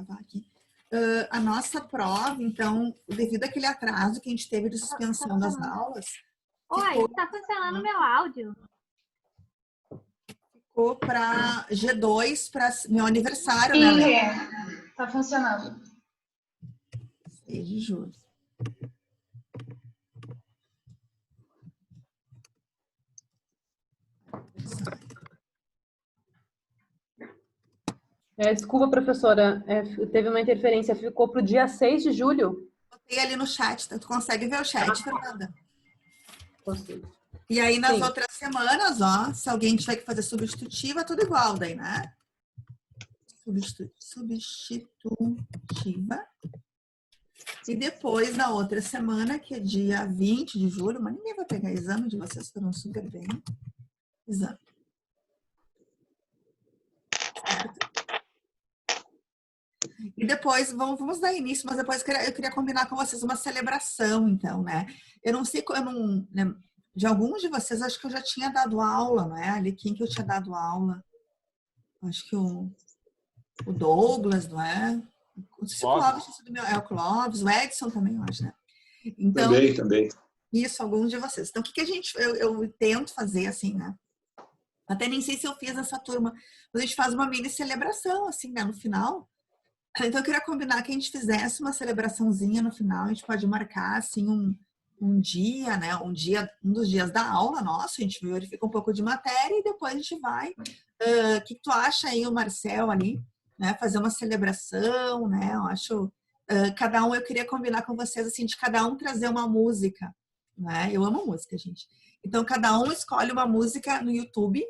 gravar aqui. A nossa prova, então, devido àquele atraso que a gente teve de suspensão das aulas... Oi, tá funcionando meu áudio. Ficou para G2, para meu aniversário, Sim, né? é. Tá funcionando. 6 de julho. Desculpa, professora, teve uma interferência, ficou para o dia 6 de julho. Botei ali no chat, tu consegue ver o chat, Fernanda? Consigo. E aí, nas Sim. outras semanas, ó, se alguém tiver que fazer substitutiva, tudo igual daí, né? Substitutiva. E depois, na outra semana, que é dia 20 de julho, mas ninguém vai pegar exame de vocês, foram super bem. Exame. E depois, vamos dar início, mas depois eu queria combinar com vocês uma celebração, então, né? Eu não sei, eu não, né, de alguns de vocês, acho que eu já tinha dado aula, não é? Ali, quem que eu tinha dado aula? Acho que o Douglas, não é? O Clóvis, o Clóvis, o Edson também, eu acho, né? Então, também. Isso, alguns de vocês. Então, o que a gente, eu tento fazer, assim, né? Até nem sei se eu fiz essa turma, mas a gente faz uma mini celebração, assim, né? No final. Então, eu queria combinar que a gente fizesse uma celebraçãozinha no final. A gente pode marcar, assim, um dia, né? Um dos dias da aula nosso. A gente verifica um pouco de matéria e depois a gente vai. O que tu acha aí, o Marcel, ali? Né? Fazer uma celebração, né? Eu acho... cada um, eu queria combinar com vocês, assim, de cada um trazer uma música. Né? Eu amo música, gente. Então, cada um escolhe uma música no YouTube,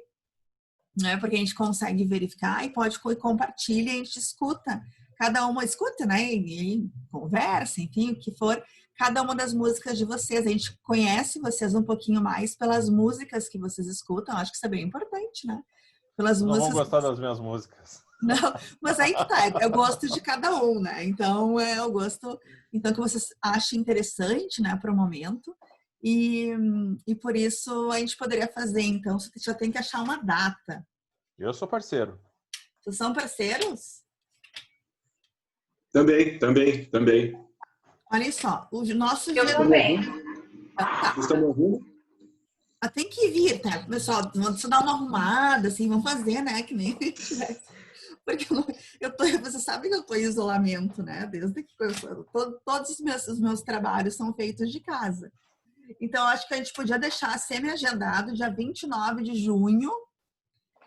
né? Porque a gente consegue verificar e pode compartilhar, a gente escuta. Cada uma escuta, né? E conversa, enfim, o que for. Cada uma das músicas de vocês. A gente conhece vocês um pouquinho mais pelas músicas que vocês escutam. Acho que isso é bem importante, né? Pelas músicas. Não vão gostar das minhas músicas. Não, mas aí que tá, eu gosto de cada um, né? Então, eu gosto, então, que vocês achem interessante, né, para o momento. E por isso a gente poderia fazer, então, você já tem que achar uma data. Eu sou parceiro. Vocês são parceiros? Também. Olha só, o nosso... Eu também. Tá. Vocês estão me ouvindo? Tem que vir, tá? Pessoal, vamos dar uma arrumada, assim, vamos fazer, né? Que nem porque você sabe que eu tô em isolamento, né? Desde que todos os meus trabalhos são feitos de casa. Então, acho que a gente podia deixar semi-agendado, dia 29 de junho,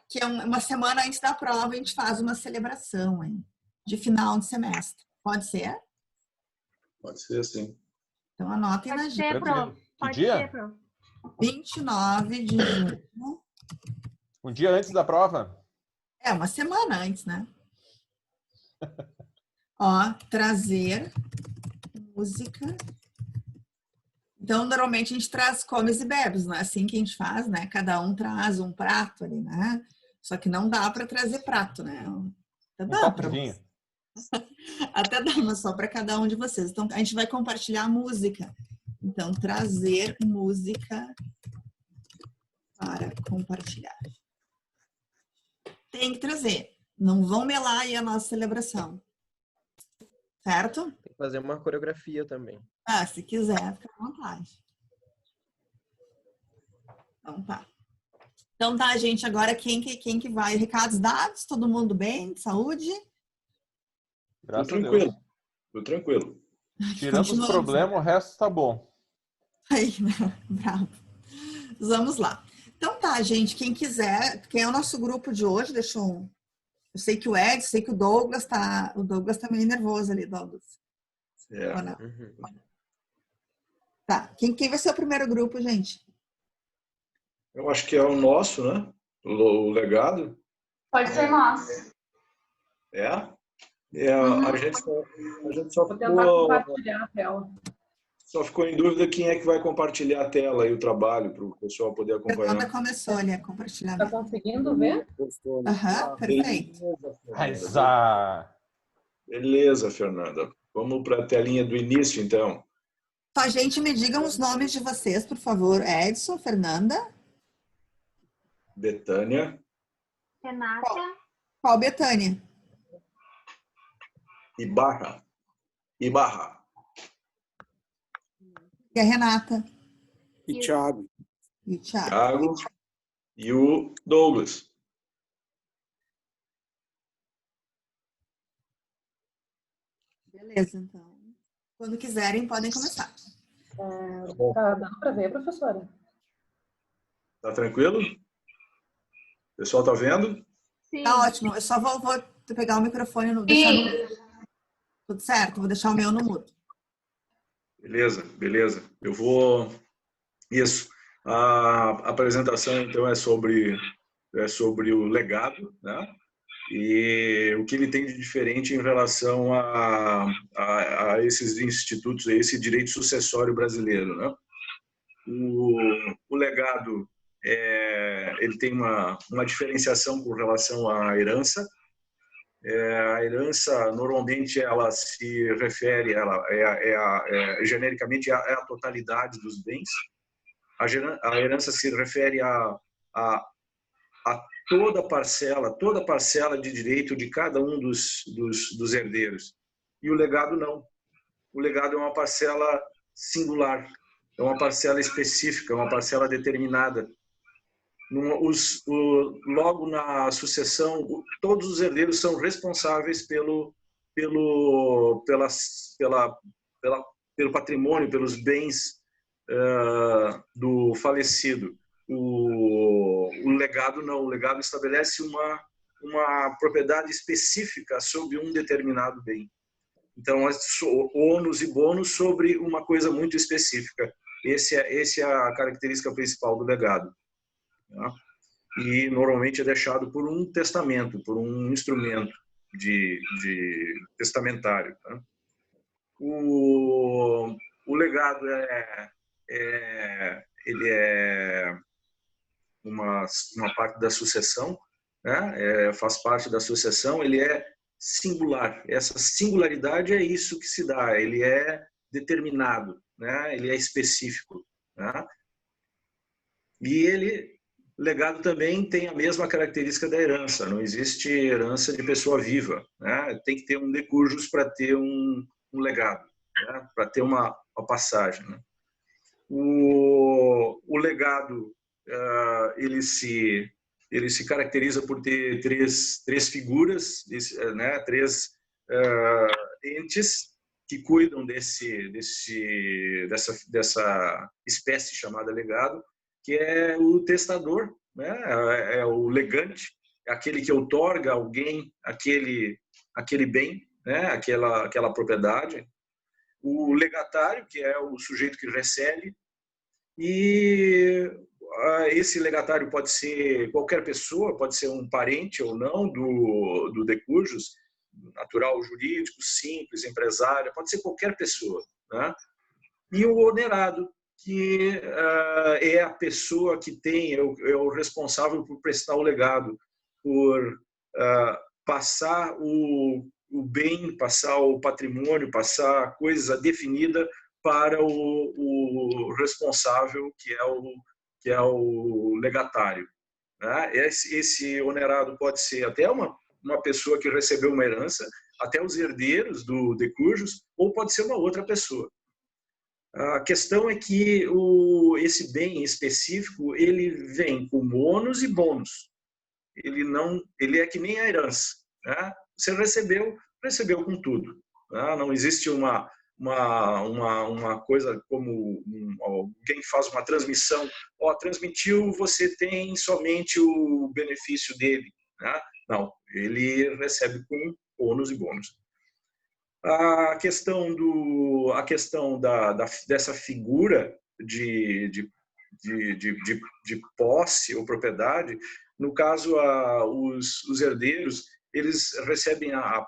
que é uma semana antes da prova, a gente faz uma celebração hein, de final de semestre. Pode ser? Pode ser, sim. Então, anotem na agenda. Que dia? 29 de junho. Um dia antes da prova? Uma semana antes, né? Ó, trazer música. Então, normalmente a gente traz comes e bebes, não é assim que a gente faz, né? Cada um traz um prato ali, né? Só que não dá para trazer prato, né? Até dá para vinho. Até dá, mas só para cada um de vocês. Então, a gente vai compartilhar a música. Então, trazer música para compartilhar. Tem que trazer. Não vão melar aí a nossa celebração. Certo? Tem que fazer uma coreografia também. Se quiser, fica à vontade. Então tá, gente. Agora quem que vai? Recados dados? Todo mundo bem? Saúde? Graças a Deus. Tudo tranquilo. Tirando os problemas, o resto tá bom. Aí, bravo. Vamos lá. Então tá, gente. Quem quiser, quem é o nosso grupo de hoje, deixa eu... Eu sei que o Edson, sei que o Douglas tá meio nervoso ali, Douglas. É. Tá. Quem vai ser o primeiro grupo, gente? Eu acho que é o nosso, né? O legado. Pode ser nosso. A gente só Vou tentar compartilhar a tela. Só ficou em dúvida quem é que vai compartilhar a tela e o trabalho para o pessoal poder acompanhar. A Fernanda começou ali a compartilhar. Tá conseguindo ver? Perfeito. Beleza, Fernanda. Vamos para a telinha do início, então. Tá, gente, me digam os nomes de vocês, por favor. Edson, Fernanda. Betânia. Renata. Qual Betânia? Ibarra. Ibarra. E a Renata. E Thiago. E o Thiago. Thiago. E o Douglas. Beleza, então. Quando quiserem, podem começar. Tá dando para ver, professora? Tá tranquilo? O pessoal tá vendo? Sim. Tá ótimo. Eu só vou pegar o microfone e deixar no mudo. Tudo certo? Vou deixar o meu no mudo. Beleza, beleza. Eu vou... Isso. A apresentação, então, é sobre o legado, né? E o que ele tem de diferente em relação a esses institutos, a esse direito sucessório brasileiro, né? O legado, ele tem uma diferenciação com relação à herança. A herança, normalmente, ela se refere, genericamente, é a totalidade dos bens. A herança se refere a toda parcela de direito de cada um dos herdeiros. E o legado não. O legado é uma parcela singular, é uma parcela específica, é uma parcela determinada. Logo na sucessão, todos os herdeiros são responsáveis pelo patrimônio, pelos bens do falecido. O legado não. O legado estabelece uma propriedade específica sobre um determinado bem. Então, ônus e bônus sobre uma coisa muito específica. Essa é a característica principal do legado. Tá? E normalmente é deixado por um testamento, por um instrumento de testamentário. Tá? O legado ele é uma parte da sucessão, né? Faz parte da sucessão, ele é singular. Essa singularidade é isso que se dá, ele é determinado, né? Ele é específico. Né? E legado também tem a mesma característica da herança, não existe herança de pessoa viva. Né? Tem que ter um decursus para ter um legado, né? Para ter uma passagem. Né? O legado ele se caracteriza por ter três figuras, né? Três entes que cuidam dessa espécie chamada legado, que é o testador, né? É o legante, é aquele que outorga a alguém aquele bem, né? Aquela propriedade. O legatário, que é o sujeito que recebe, e esse legatário pode ser qualquer pessoa, pode ser um parente ou não do decursus, natural, jurídico, simples, empresário, pode ser qualquer pessoa. Né? E o onerado, que é a pessoa que é o responsável por prestar o legado, por passar o bem, passar o patrimônio, passar a coisa definida para o responsável, que é o legatário. Né? Esse onerado pode ser até uma pessoa que recebeu uma herança, até os herdeiros do decursus, ou pode ser uma outra pessoa. A questão é que esse bem específico ele vem com ônus e bônus. Ele é que nem a herança. Né? Você recebeu com tudo. Né? Não existe uma coisa como alguém faz uma transmissão. Transmitiu, você tem somente o benefício dele. Né? Não, ele recebe com ônus e bônus. A questão dessa figura de posse ou propriedade, no caso, os herdeiros, eles recebem a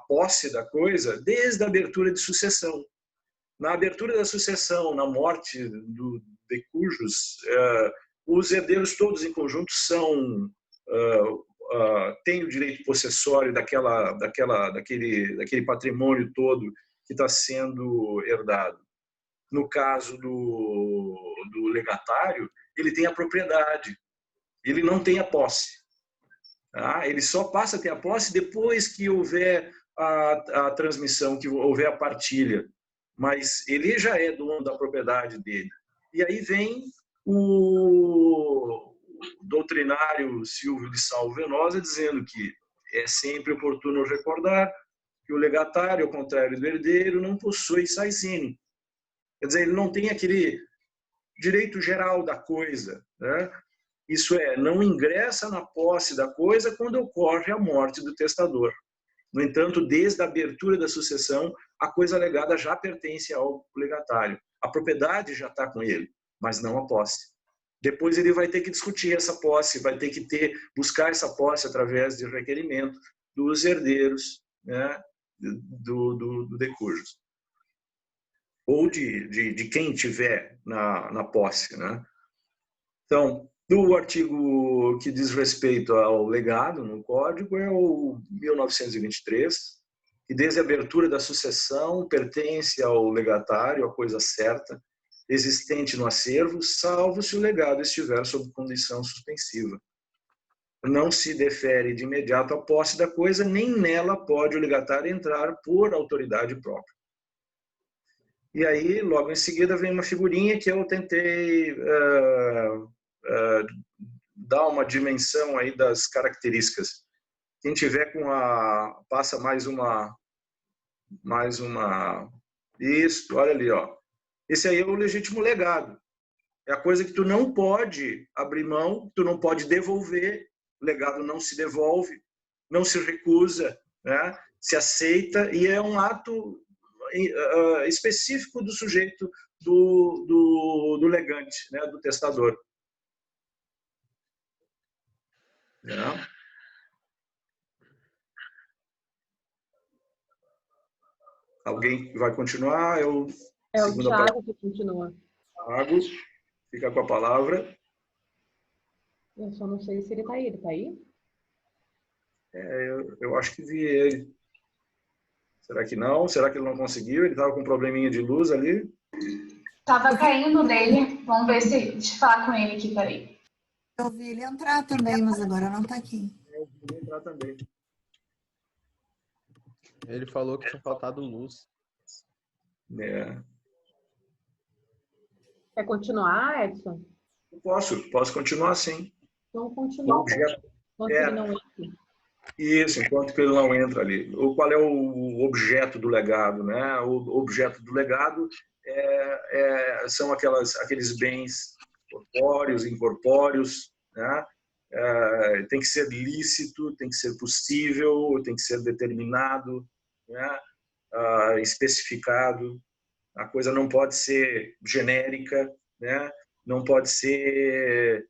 posse da coisa desde a abertura de sucessão. Na abertura da sucessão, na morte do decursus, os herdeiros todos em conjunto têm o direito possessório daquele patrimônio todo que está sendo herdado. No caso do legatário, ele tem a propriedade, ele não tem a posse. Tá? Ele só passa a ter a posse depois que houver a transmissão, que houver a partilha, mas ele já é dono da propriedade dele. E aí vem o doutrinário Silvio de Salvo Venosa dizendo que é sempre oportuno recordar que o legatário, ao contrário do herdeiro, não possui saisine. Quer dizer, ele não tem aquele direito geral da coisa, né? Isso é, não ingressa na posse da coisa quando ocorre a morte do testador. No entanto, desde a abertura da sucessão, a coisa legada já pertence ao legatário. A propriedade já está com ele, mas não a posse. Depois ele vai ter que discutir essa posse, vai ter que buscar essa posse através de requerimento dos herdeiros, né, do decujus. Ou de quem tiver na posse, né? Então, do artigo que diz respeito ao legado no Código é o 1923, que desde a abertura da sucessão pertence ao legatário, a coisa certa, existente no acervo, salvo se o legado estiver sob condição suspensiva. Não se defere de imediato a posse da coisa, nem nela pode o legatário entrar por autoridade própria. E aí, logo em seguida, vem uma figurinha que eu tentei dar uma dimensão aí das características. Quem tiver passa mais uma. Isso, olha ali, ó. Esse aí é o legítimo legado. É a coisa que tu não pode abrir mão, tu não pode devolver. O legado não se devolve, não se recusa, né? Se aceita, e é um ato específico do sujeito do legante, né? Do testador. É. Alguém vai continuar? É o Thiago que continua. Thiago, fica com a palavra. Eu só não sei se ele está aí. Ele está aí? Eu acho que vi ele. Será que não? Será que ele não conseguiu? Ele estava com um probleminha de luz ali? Tava caindo dele. Vamos ver se deixa eu falar com ele aqui, peraí. Eu vi ele entrar também, mas agora não está aqui. Eu vi ele entrar também. Ele falou que tinha faltado luz. É. Quer continuar, Edson? Posso continuar sim. Então, continua. Enquanto ele não entra. Isso, enquanto que ele não entra ali. Qual é o objeto do legado, né? O objeto do legado são aqueles bens corpóreos, incorpóreos, né? Tem que ser lícito, tem que ser possível, tem que ser determinado, né? Especificado. A coisa não pode ser genérica, né? Não pode ser,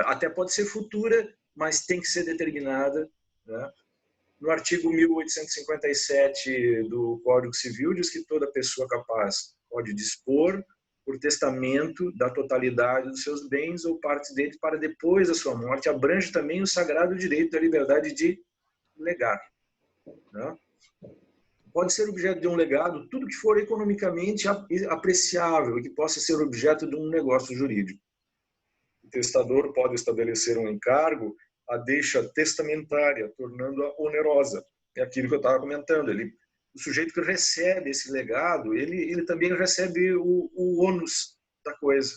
até pode ser futura, mas tem que ser determinada, né? No artigo 1857 do Código Civil diz que toda pessoa capaz pode dispor por testamento da totalidade dos seus bens ou partes deles para depois da sua morte, abrange também o sagrado direito da liberdade de legar, né? Pode ser objeto de um legado tudo que for economicamente apreciável e que possa ser objeto de um negócio jurídico. O testador pode estabelecer um encargo a deixa testamentária, tornando-a onerosa. É aquilo que eu estava comentando. O sujeito que recebe esse legado, ele também recebe o ônus da coisa.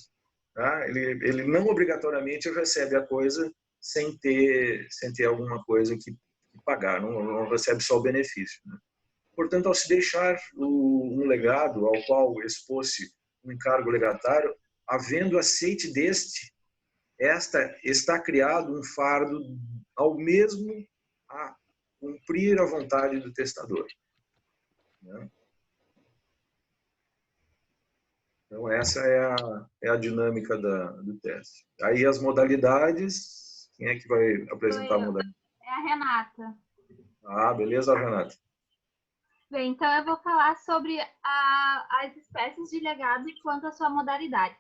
Tá? Ele não obrigatoriamente recebe a coisa sem ter alguma coisa que pagar, não recebe só o benefício, né? Portanto, ao se deixar um legado ao qual expôs-se um encargo legatário, havendo aceite deste, está criado um fardo ao mesmo a cumprir a vontade do testador, né? Então, essa é a dinâmica do teste. Aí, as modalidades, quem é que vai apresentar a modalidade? É a Renata. Ah, beleza, Renata. Bem, então eu vou falar sobre as espécies de legado quanto à sua modalidade.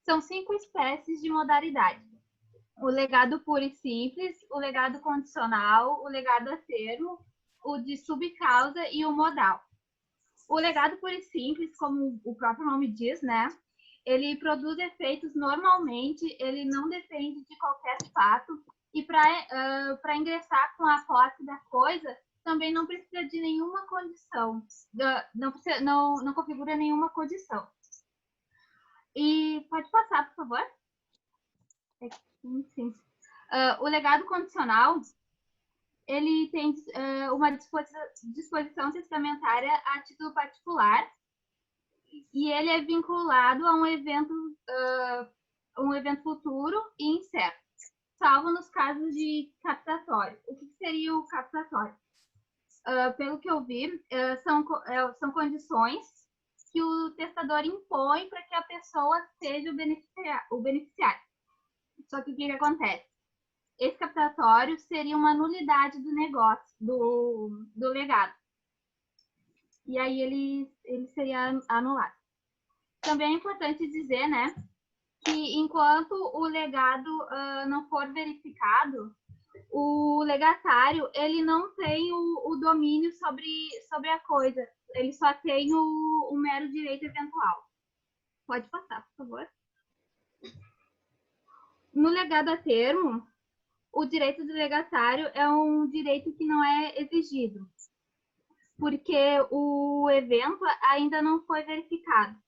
São 5 espécies de modalidade. O legado puro e simples, o legado condicional, o legado a termo, o de subcausa e o modal. O legado puro e simples, como o próprio nome diz, né? Ele produz efeitos normalmente, ele não depende de qualquer fato, e para ingressar com a posse da coisa, também não precisa de nenhuma condição, não configura nenhuma condição. E pode passar, por favor? Sim. O legado condicional, ele tem uma disposição testamentária a título particular e ele é vinculado a um evento futuro e incerto, salvo nos casos de captatório. O que seria o captatório? Pelo que eu vi, são condições que o testador impõe para que a pessoa seja o beneficiário. Só que o que acontece? Esse captatório seria uma nulidade do negócio, do legado. E aí ele seria anulado. Também é importante dizer, né, que enquanto o legado não for verificado, o legatário ele não tem o domínio sobre a coisa. Ele só tem o mero direito eventual. Pode passar, por favor. No legado a termo, o direito do legatário é um direito que não é exigido, porque o evento ainda não foi verificado.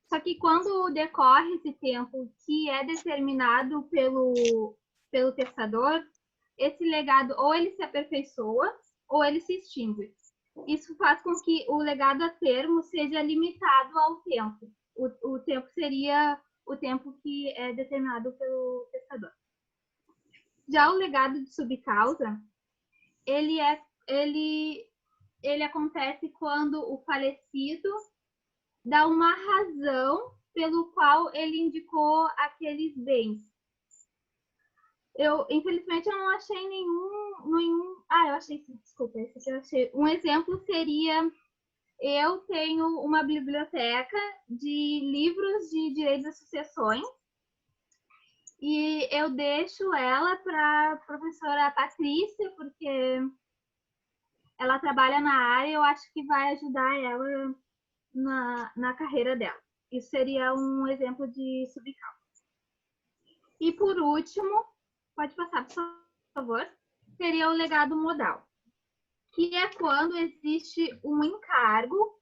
Só que quando decorre esse tempo que é determinado pelo testador, esse legado ou ele se aperfeiçoa ou ele se extingue. Isso faz com que o legado a termo seja limitado ao tempo. O tempo seria o tempo que é determinado pelo testador. Já o legado de subcausa, ele acontece quando o falecido dá uma razão pelo qual ele indicou aqueles bens. Infelizmente, eu não achei nenhum... eu achei, desculpa, esse aqui eu achei. Um exemplo seria, eu tenho uma biblioteca de livros de direito das sucessões e eu deixo ela para a professora Patrícia, porque ela trabalha na área e eu acho que vai ajudar ela na carreira dela. Isso seria um exemplo de subcausa. E por último, pode passar, por favor, seria o legado modal, que é quando existe um encargo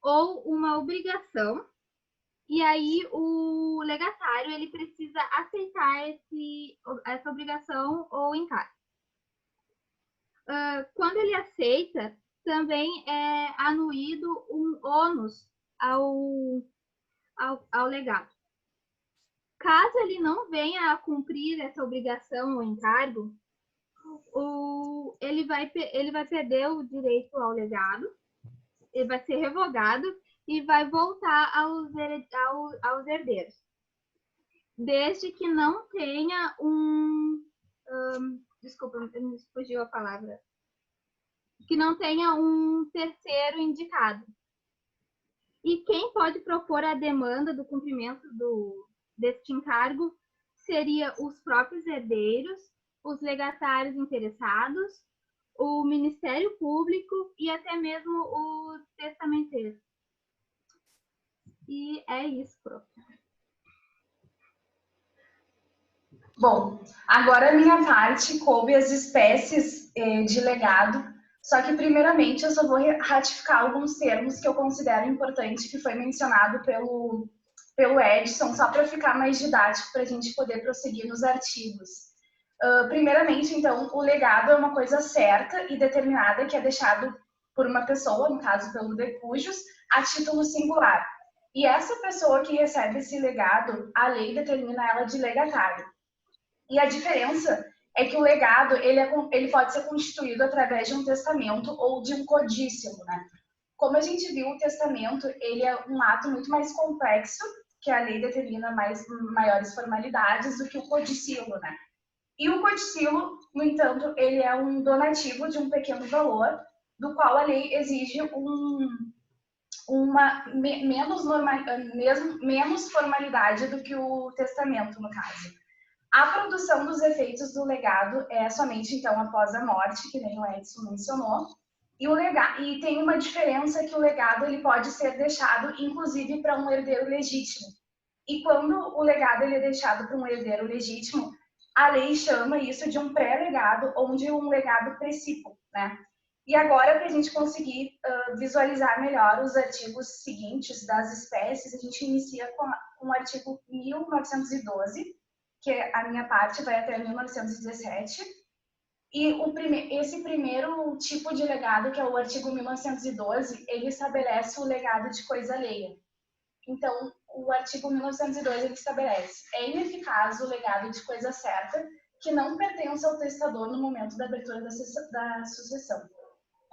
ou uma obrigação, e aí o legatário ele precisa aceitar essa obrigação ou encargo. Quando ele aceita, também é anuído um ônus ao legado. Caso ele não venha a cumprir essa obrigação ou encargo, ele vai perder o direito ao legado, ele vai ser revogado e vai voltar aos herdeiros. Desde que não tenha desculpa, me fugiu a palavra. Que não tenha um terceiro indicado. E quem pode propor a demanda do cumprimento deste encargo seria os próprios herdeiros, os legatários interessados, o Ministério Público e até mesmo o testamenteiro. E é isso, prof. Bom, agora a minha parte coube as espécies de legado, só que primeiramente eu só vou ratificar alguns termos que eu considero importante, que foi mencionado pelo Edson, só para ficar mais didático, para a gente poder prosseguir nos artigos. Primeiramente, então, o legado é uma coisa certa e determinada que é deixado por uma pessoa, no caso pelo de cujos, a título singular. E essa pessoa que recebe esse legado, a lei determina ela de legatário. E a diferença é que o legado ele pode ser constituído através de um testamento ou de um codícilo, né? Como a gente viu, o testamento ele é um ato muito mais complexo, que a lei determina maiores formalidades do que o codicilo, né? E o codicilo, no entanto, ele é um donativo de um pequeno valor, do qual a lei exige menos formalidade do que o testamento, no caso. A produção dos efeitos do legado é somente, então, após a morte, que nem o Edson mencionou, e tem uma diferença que o legado ele pode ser deixado, inclusive, para um herdeiro legítimo. E quando o legado ele é deixado para um herdeiro legítimo, a lei chama isso de um pré-legado ou de um legado precípuo. né? E agora, para a gente conseguir visualizar melhor os artigos seguintes das espécies, a gente inicia com o artigo 1912, que a minha parte vai até 1917. E esse primeiro tipo de legado, que é o artigo 1912, ele estabelece o legado de coisa alheia. Então, o artigo 1912 ele estabelece: é ineficaz o legado de coisa certa que não pertence ao testador no momento da abertura da sucessão.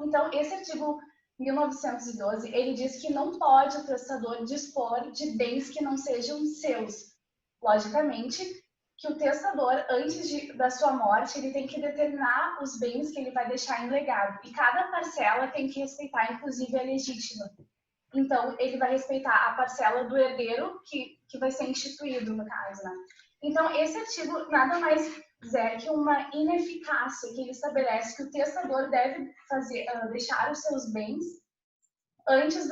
Então, esse artigo 1912, ele diz que não pode o testador dispor de bens que não sejam seus. Logicamente, que o testador, antes da sua morte, ele tem que determinar os bens que ele vai deixar em legado. E cada parcela tem que respeitar, inclusive, a legítima. Então, ele vai respeitar a parcela do herdeiro, que vai ser instituído, no caso, né? Então, esse artigo nada mais é que uma ineficácia, que ele estabelece que o testador deve deixar os seus bens antes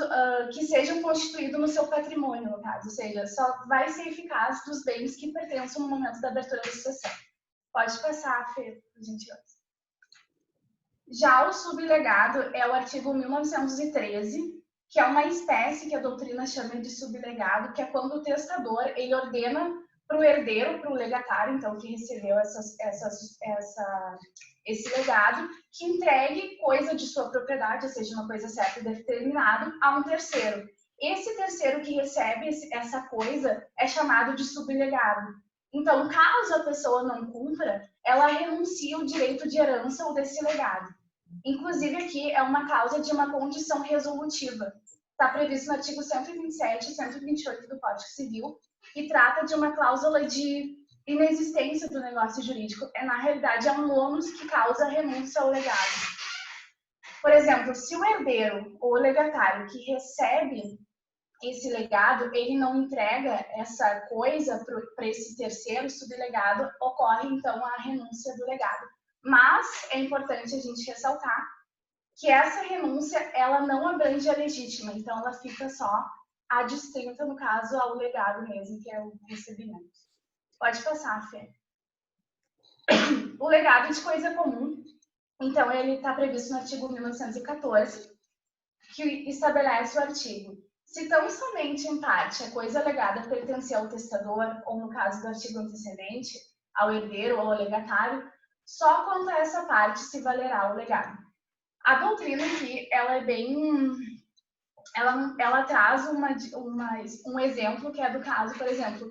que sejam constituídos no seu patrimônio, no caso. Ou seja, só vai ser eficaz dos bens que pertencem no momento da abertura da sucessão. Pode passar, Fê, por gentileza. Já o sublegado é o artigo 1913, que é uma espécie que a doutrina chama de sublegado, que é quando o testador ele ordena para o herdeiro, para o legatário, então, que recebeu esse legado, que entregue coisa de sua propriedade, ou seja, uma coisa certa e determinada, a um terceiro. Esse terceiro que recebe essa coisa é chamado de sublegado. Então, caso a pessoa não cumpra, ela renuncia o direito de herança ou desse legado. Inclusive, aqui é uma causa de uma condição resolutiva. Está previsto no artigo 127 e 128 do Código Civil, e trata de uma cláusula de inexistência do negócio jurídico. Na realidade, é um ônus que causa renúncia ao legado. Por exemplo, se o herdeiro ou o legatário que recebe esse legado, ele não entrega essa coisa para esse terceiro sublegado, ocorre, então, a renúncia do legado. Mas é importante a gente ressaltar que essa renúncia, ela não abrange a legítima, então ela fica só adstrita, no caso, ao legado mesmo, que é o recebimento. Pode passar, Fê. O legado de coisa comum, então, ele está previsto no artigo 1914, que estabelece o artigo: se tão somente em parte a coisa legada pertencer ao testador, ou no caso do artigo antecedente, ao herdeiro ou ao legatário, só quanto a essa parte se valerá o legado. A doutrina aqui, ela é bem... Ela traz um exemplo que é do caso, por exemplo,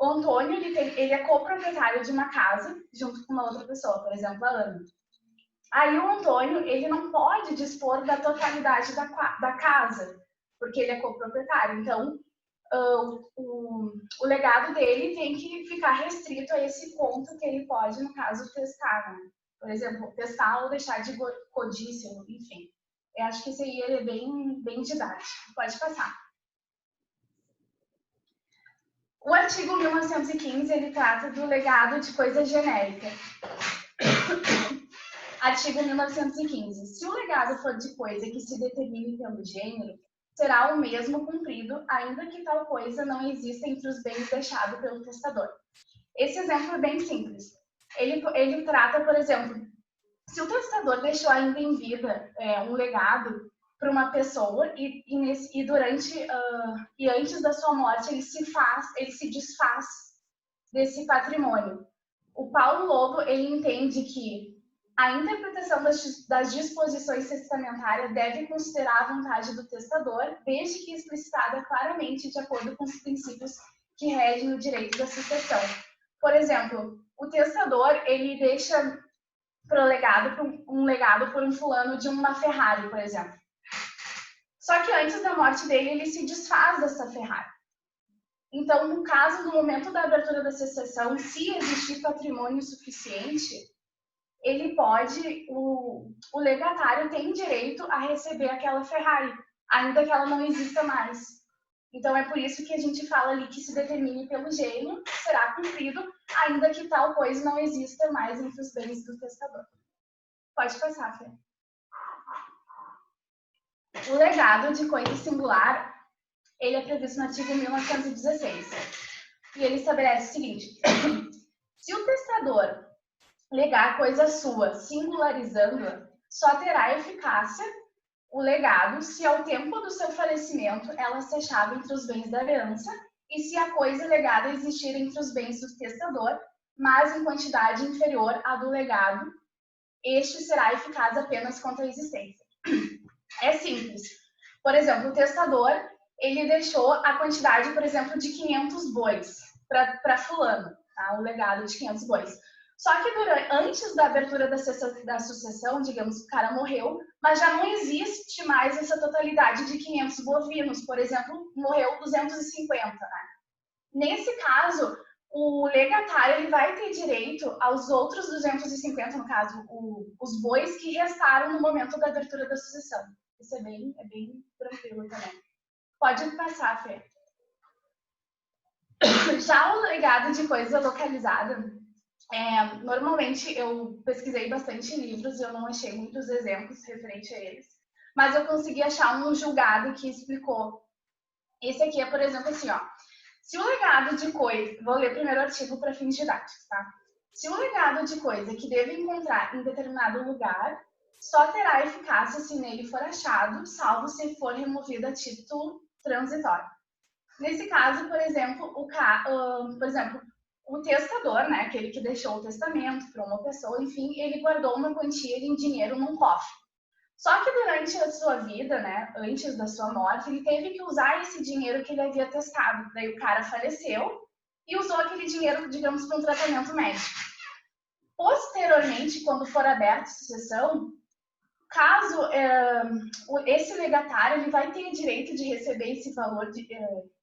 o Antônio, ele é coproprietário de uma casa junto com uma outra pessoa, por exemplo, a Ana. Aí o Antônio, ele não pode dispor da totalidade da casa, porque ele é coproprietário. Então, o legado dele tem que ficar restrito a esse ponto que ele pode, no caso, testar, né? Por exemplo, testar ou deixar de codícia, enfim. Eu acho que esse aí ele é bem didático. Pode passar. O artigo 1915, ele trata do legado de coisa genérica. Artigo 1915. Se o legado for de coisa que se determine pelo gênero, será o mesmo cumprido, ainda que tal coisa não exista entre os bens deixados pelo testador. Esse exemplo é bem simples. Ele trata, por exemplo, se o testador deixou ainda em vida um legado para uma pessoa e antes da sua morte ele se desfaz desse patrimônio. O Paulo Lobo, ele entende que a interpretação das disposições testamentárias deve considerar a vontade do testador, desde que explicitada claramente de acordo com os princípios que regem o direito da sucessão. Por exemplo, o testador, ele deixa um legado por um fulano de uma Ferrari, por exemplo. Só que antes da morte dele, ele se desfaz dessa Ferrari. Então, no caso, no momento da abertura da sucessão, se existir patrimônio suficiente, o legatário tem direito a receber aquela Ferrari, ainda que ela não exista mais. Então, é por isso que a gente fala ali que se determine pelo gênero, será cumprido, ainda que tal coisa não exista mais entre os bens do testador. Pode passar, Fê. O legado de coisa singular, ele é previsto no artigo 1916. E ele estabelece o seguinte: se o testador legar coisa sua, singularizando-a, só terá eficácia o legado se ao tempo do seu falecimento ela se achava entre os bens da herança e se a coisa legada existir entre os bens do testador, mas em quantidade inferior à do legado, este será eficaz apenas contra a existência. É simples. Por exemplo, o testador, ele deixou a quantidade, por exemplo, de 500 bois para fulano, tá? O legado de 500 bois. Só que antes da abertura da sucessão, digamos, o cara morreu, mas já não existe mais essa totalidade de 500 bovinos. Por exemplo, morreu 250, né? Nesse caso, o legatário ele vai ter direito aos outros 250, no caso, os bois que restaram no momento da abertura da sucessão. Isso é bem tranquilo também. Pode passar, Fê. Já o legado de coisa localizada, normalmente eu pesquisei bastante livros e eu não achei muitos exemplos referente a eles, mas eu consegui achar um julgado que explicou. Esse aqui é, por exemplo, assim, ó. Se o legado de coisa... Vou ler primeiro o artigo para fins didáticos, tá? Se o legado de coisa que deve encontrar em determinado lugar só terá eficácia se nele for achado, salvo se for removido a título transitório. Nesse caso, por exemplo, o testador, né, aquele que deixou o testamento para uma pessoa, enfim, ele guardou uma quantia em dinheiro num cofre. Só que durante a sua vida, né, antes da sua morte, ele teve que usar esse dinheiro que ele havia testado. Daí o cara faleceu e usou aquele dinheiro, digamos, para um tratamento médico. Posteriormente, quando for aberta a sucessão, caso esse legatário ele vai ter direito de receber esse valor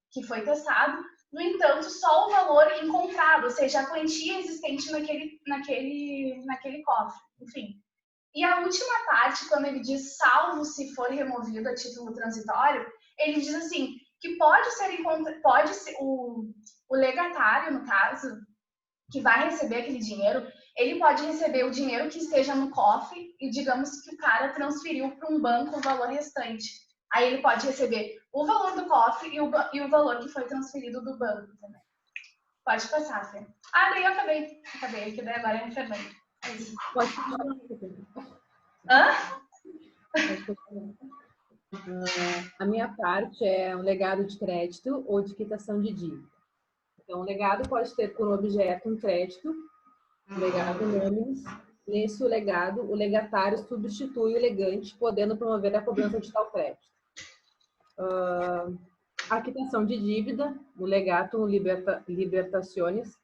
que foi testado, no entanto, só o valor encontrado, ou seja, a quantia existente naquele cofre, enfim. E a última parte, quando ele diz salvo se for removido a título transitório, ele diz assim, que o legatário, no caso, que vai receber aquele dinheiro, ele pode receber o dinheiro que esteja no cofre e digamos que o cara transferiu para um banco o valor restante. Aí ele pode receber o valor do cofre e o valor que foi transferido do banco também. Pode passar, Fê. Daí eu acabei, que daí agora é a Fernanda. É isso. Pode continuar. A minha parte é um legado de crédito ou de quitação de dívida. Então, o legado pode ter por objeto um crédito, legado nominis. Nesse legado, o legatário substitui o legante, podendo promover a cobrança de tal crédito. A quitação de dívida, o legatum libertationis.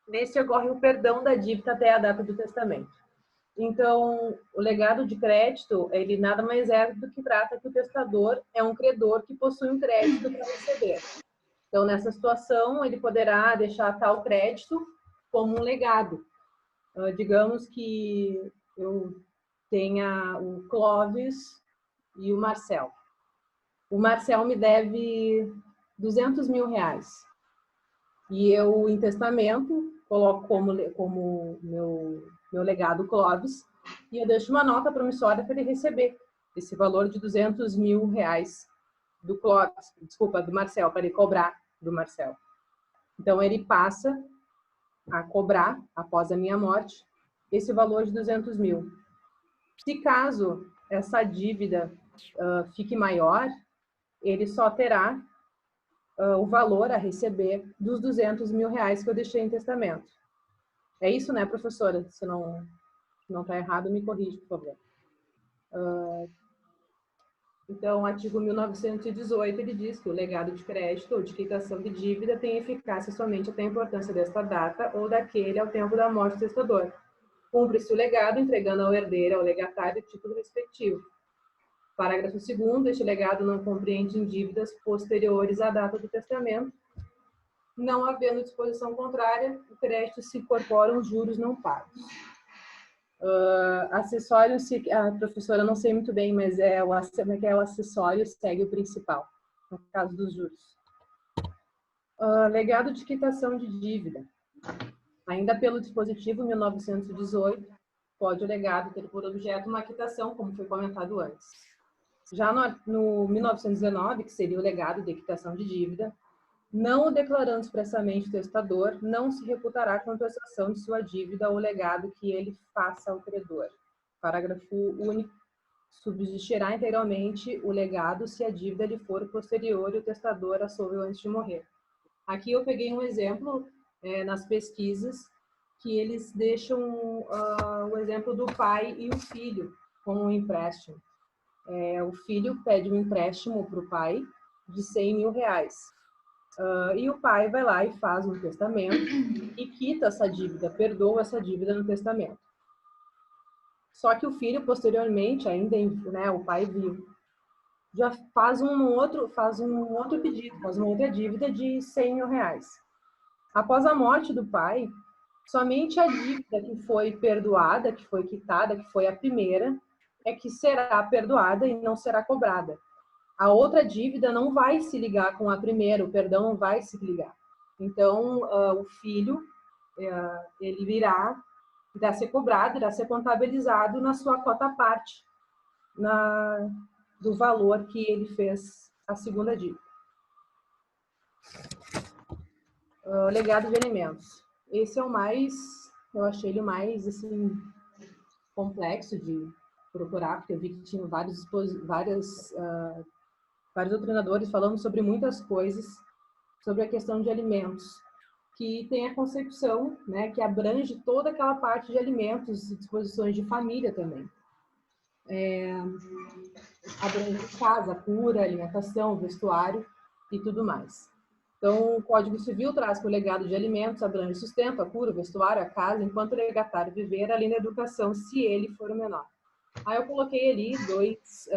Nesse ocorre o perdão da dívida até a data do testamento. Então, o legado de crédito, ele nada mais é do que trata que o testador é um credor que possui um crédito para receber. Então, nessa situação, ele poderá deixar tal crédito como um legado. Digamos que eu tenha o Clóvis e o Marcel. O Marcel me deve 200 mil reais. E eu, em testamento, coloco como meu legado Clóvis, e eu deixo uma nota promissória para ele receber esse valor de 200 mil reais do Clóvis, do Marcel, para ele cobrar do Marcel. Então, ele passa a cobrar, após a minha morte, esse valor de 200 mil. Se caso essa dívida fique maior, ele só terá o valor a receber dos 200 mil reais que eu deixei em testamento. É isso, né, professora? Se não está errado, me corrige, por favor. Então, o artigo 1918, ele diz que o legado de crédito ou de quitação de dívida tem eficácia somente até a importância desta data ou daquele ao tempo da morte do testador. Cumpre-se o legado entregando ao herdeiro, ao legatário, o título respectivo. Parágrafo 2º, este legado não compreende em dívidas posteriores à data do testamento. Não havendo disposição contrária, o crédito se incorpora os juros não pagos. Acessório, a professora não sei muito bem, mas o acessório segue o principal, no caso dos juros. Legado de quitação de dívida. Ainda pelo dispositivo 1918, pode o legado ter por objeto uma quitação, como foi comentado antes. Já no 1919, que seria o legado de quitação de dívida, não o declarando expressamente o testador, não se reputará a compensação de sua dívida ou legado que ele faça ao credor. Parágrafo único. subsistirá integralmente o legado se a dívida lhe for posterior e o testador a solveu antes de morrer. Aqui eu peguei um exemplo nas pesquisas que eles deixam o exemplo do pai e o filho com um empréstimo. O filho pede um empréstimo para o pai de 100 mil reais. E o pai vai lá e faz um testamento e quita essa dívida, perdoa essa dívida no testamento. Só que o filho, posteriormente, ainda, né, o pai vivo, já faz um outro pedido, faz uma outra dívida de 100 mil reais. Após a morte do pai, somente a dívida que foi perdoada, que foi quitada, que foi a primeira, é que será perdoada e não será cobrada. A outra dívida não vai se ligar com a primeira, o perdão não vai se ligar. Então, o filho, ele irá ser cobrado, irá ser contabilizado na sua cota à parte, do valor que ele fez a segunda dívida. Legado de alimentos. Esse é o mais, eu achei ele o mais, assim, complexo de procurar, porque eu vi que tinha vários doutrinadores falando sobre muitas coisas, sobre a questão de alimentos, que tem a concepção, né, que abrange toda aquela parte de alimentos e disposições de família também. Abrange casa, cura, alimentação, vestuário e tudo mais. Então, o Código Civil traz que o legado de alimentos abrange sustento, a cura, o vestuário, a casa, enquanto o legatário viver, além da educação, se ele for o menor. Aí eu coloquei ali dois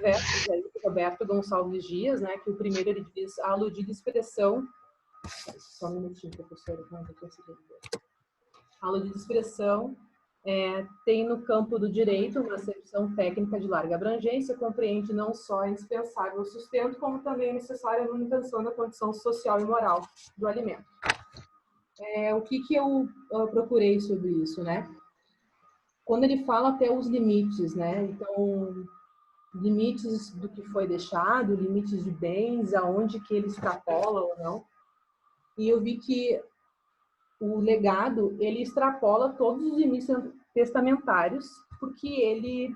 versos aí do Roberto Gonçalves Dias, né, que o primeiro ele diz a aludida expressão, só um minutinho, professora, não vou conseguir ver. A aludida expressão tem no campo do direito uma acepção técnica de larga abrangência, compreende não só a indispensável sustento, como também a necessária manutenção da condição social e moral do alimento. O que eu procurei sobre isso, né? Quando ele fala até os limites, né? Então, limites do que foi deixado, limites de bens, aonde que ele extrapola ou não. E eu vi que o legado, ele extrapola todos os limites testamentários, porque ele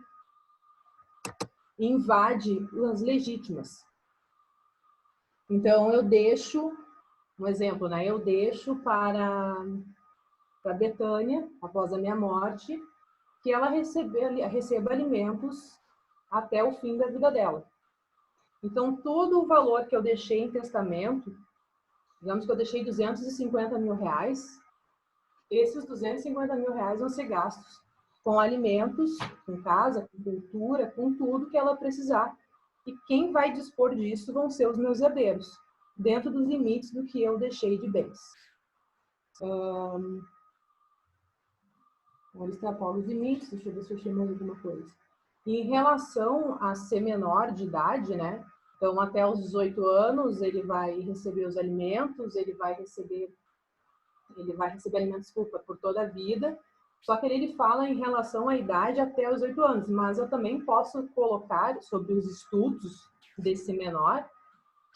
invade as legítimas. Então, eu deixo, um exemplo, né? Eu deixo para Betânia, após a minha morte, que ela receba alimentos até o fim da vida dela. Então, todo o valor que eu deixei em testamento, digamos que eu deixei 250 mil reais, esses 250 mil reais vão ser gastos com alimentos, com casa, com cultura, com tudo que ela precisar. E quem vai dispor disso vão ser os meus herdeiros, dentro dos limites do que eu deixei de bens. Vamos extrapolar os limites, deixa eu ver se eu achei mais alguma coisa. Em relação a ser menor de idade, né? Então, até os 18 anos, ele vai receber os alimentos, ele vai receber alimentos, desculpa, por toda a vida. Só que ele fala em relação à idade até os 8 anos, mas eu também posso colocar sobre os estudos desse menor,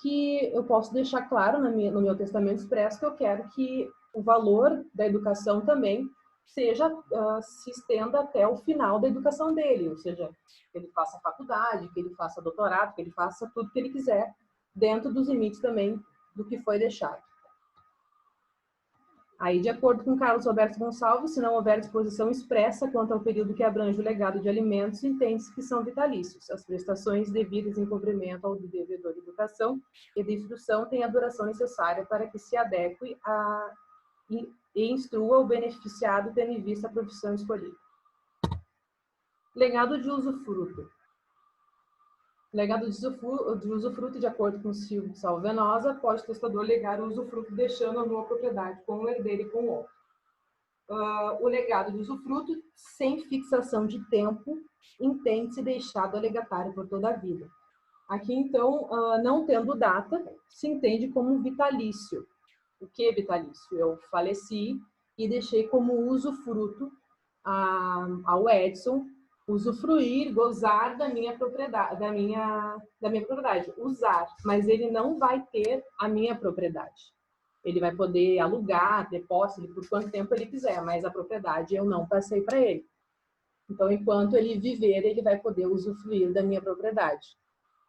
que eu posso deixar claro no meu testamento expresso que eu quero que o valor da educação também se estenda até o final da educação dele, ou seja, que ele faça faculdade, que ele faça doutorado, que ele faça tudo que ele quiser, dentro dos limites também do que foi deixado. Aí, de acordo com Carlos Roberto Gonçalves, se não houver disposição expressa quanto ao período que abrange o legado de alimentos, entende-se que são vitalícios. As prestações devidas em cumprimento ao devedor de educação e de instrução têm a duração necessária para que se adeque e instrua o beneficiado tendo em vista a profissão escolhida. Legado de usufruto. Legado de usufruto, de acordo com Silvio Salvenosa, pode o testador legar o usufruto deixando a nova propriedade com o herdeiro e com o outro. O legado de usufruto, sem fixação de tempo, entende-se deixado a legatário por toda a vida. Aqui, então, não tendo data, se entende como vitalício. O que é vitalício? Eu faleci e deixei como usufruto ao Edson usufruir, gozar da minha propriedade, da minha propriedade, usar, mas ele não vai ter a minha propriedade. Ele vai poder alugar, ter posse por quanto tempo ele quiser, mas a propriedade eu não passei para ele. Então, enquanto ele viver, ele vai poder usufruir da minha propriedade.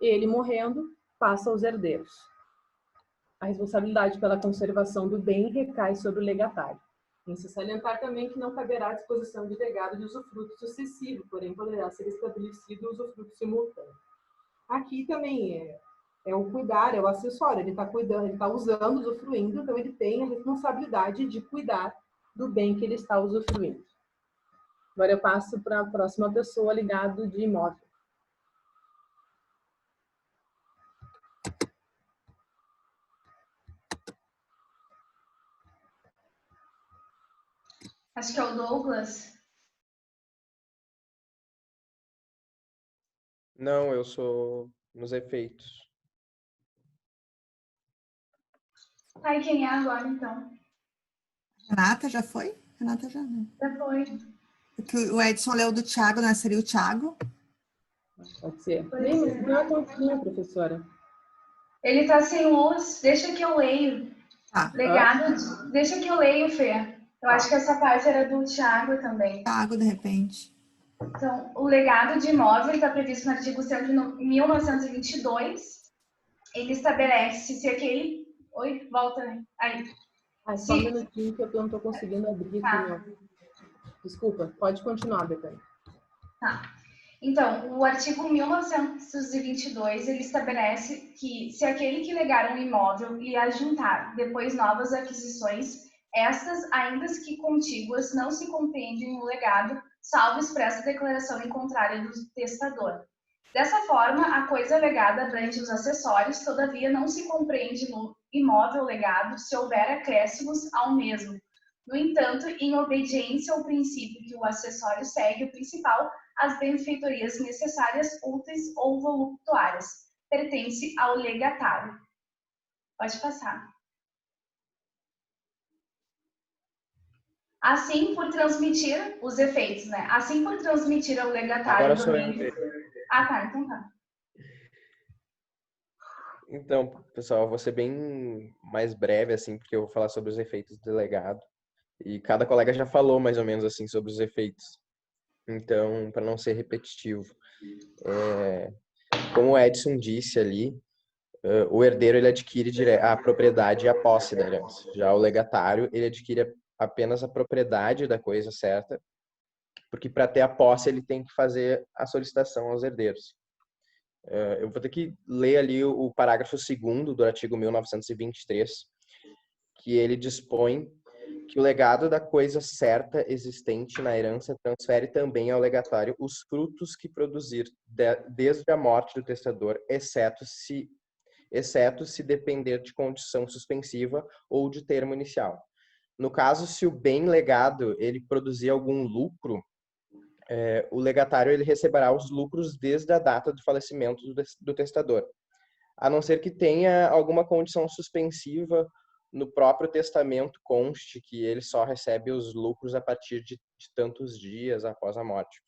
Ele morrendo, passa aos herdeiros. A responsabilidade pela conservação do bem recai sobre o legatário. Tem se salientar também que não caberá à disposição de legado de usufruto sucessivo, porém poderá ser estabelecido o usufruto simultâneo. Aqui também é o cuidar, é o acessório, ele está cuidando, ele está usando, usufruindo, então ele tem a responsabilidade de cuidar do bem que ele está usufruindo. Agora eu passo para a próxima pessoa, legado de imóvel. Acho que é o Douglas. Não, eu sou nos efeitos. Ai, quem é agora, então? Renata já foi? Renata já não. Já foi. O Edson leu do Thiago, né? Seria o Thiago. Pode ser. Não é tão professora. Ele está sem luz. Deixa que eu leio. Tá. Legado. Deixa que eu leio, Fê. Eu acho que essa parte era do Thiago também. Thiago, de repente. Então, o legado de imóvel está previsto no artigo 1922. Ele estabelece se aquele... Oi, volta, né? Aí. Só um minutinho que eu não estou conseguindo abrir aqui. Meu. Desculpa, pode continuar, Betânia. Tá. Então, o artigo 1922, ele estabelece que se aquele que legar um imóvel e ajuntar depois novas aquisições, estas, ainda que contíguas, não se compreendem no legado, salvo expressa declaração em contrário do testador. Dessa forma, a coisa legada abrange os acessórios, todavia não se compreende no imóvel legado se houver acréscimos ao mesmo. No entanto, em obediência ao princípio que o acessório segue o principal, as benfeitorias necessárias, úteis ou voluptuárias, pertence ao legatário. Pode passar. Assim, por transmitir os efeitos, né? Assim, por transmitir ao legatário... Agora sou eu. Ah, tá. Então tá. Então, pessoal, eu vou ser bem mais breve, assim, porque eu vou falar sobre os efeitos do legado. E cada colega já falou mais ou menos assim sobre os efeitos. Então, para não ser repetitivo, como o Edson disse ali, o herdeiro ele adquire a propriedade e a posse da herança. Já o legatário ele adquire apenas a propriedade da coisa certa, porque para ter a posse ele tem que fazer a solicitação aos herdeiros. Eu vou ter que ler ali o parágrafo 2º do artigo 1923, que ele dispõe que o legado da coisa certa existente na herança transfere também ao legatário os frutos que produzir desde a morte do testador, exceto se depender de condição suspensiva ou de termo inicial. No caso, se o bem legado ele produzir algum lucro, o legatário ele receberá os lucros desde a data do falecimento do testador, a não ser que tenha alguma condição suspensiva no próprio testamento conste que ele só recebe os lucros a partir de tantos dias após a morte.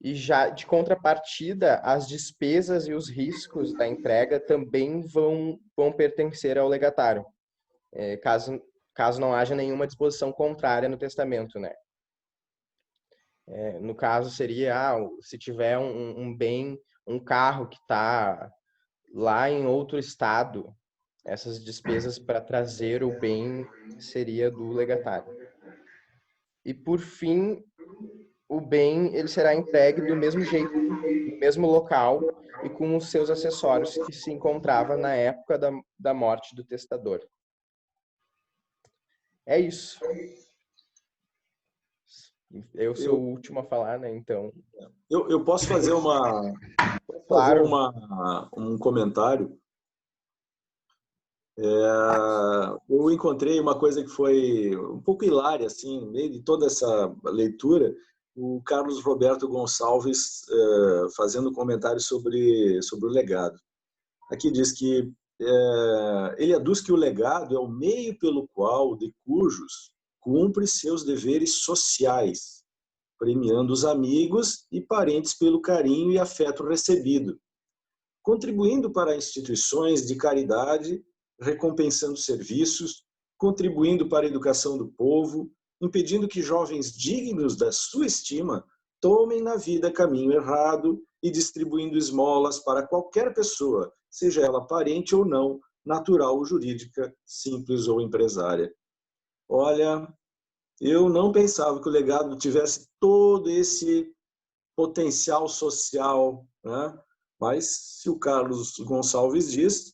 E já de contrapartida, as despesas e os riscos da entrega também vão pertencer ao legatário, caso não haja nenhuma disposição contrária no testamento, né? No caso seria, se tiver um bem, um carro que está lá em outro estado, essas despesas para trazer o bem seria do legatário. E por fim, o bem ele será entregue do mesmo jeito, no mesmo local e com os seus acessórios que se encontrava na época da morte do testador. É isso. Eu sou o último a falar, né? Então. Eu posso fazer um comentário. Eu encontrei uma coisa que foi um pouco hilária, assim, no meio de toda essa leitura, o Carlos Roberto Gonçalves fazendo um comentário sobre o legado. Aqui diz que ele aduz que o legado é o meio pelo qual de cujos cumpre seus deveres sociais, premiando os amigos e parentes pelo carinho e afeto recebido, contribuindo para instituições de caridade, recompensando serviços, contribuindo para a educação do povo, impedindo que jovens dignos da sua estima tomem na vida caminho errado e distribuindo esmolas para qualquer pessoa, seja ela parente ou não, natural ou jurídica, simples ou empresária. Olha, eu não pensava que o legado tivesse todo esse potencial social, né? Mas se o Carlos Gonçalves diz...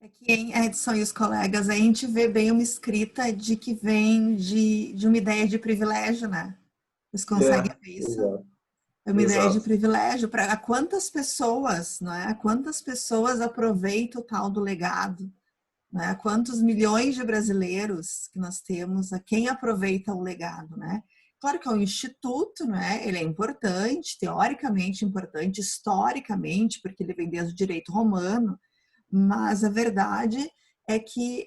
Aqui em Edson e os colegas, a gente vê bem uma escrita de que vem de uma ideia de privilégio, né? Vocês conseguem ver isso? Exato. É uma ideia de privilégio para quantas pessoas, não é? Quantas pessoas aproveitam o tal do legado, né? Quantos milhões de brasileiros que nós temos, a quem aproveita o legado, né? Claro que é um instituto, né? Ele é importante, teoricamente importante, historicamente, porque ele vem desde o direito romano, mas a verdade é que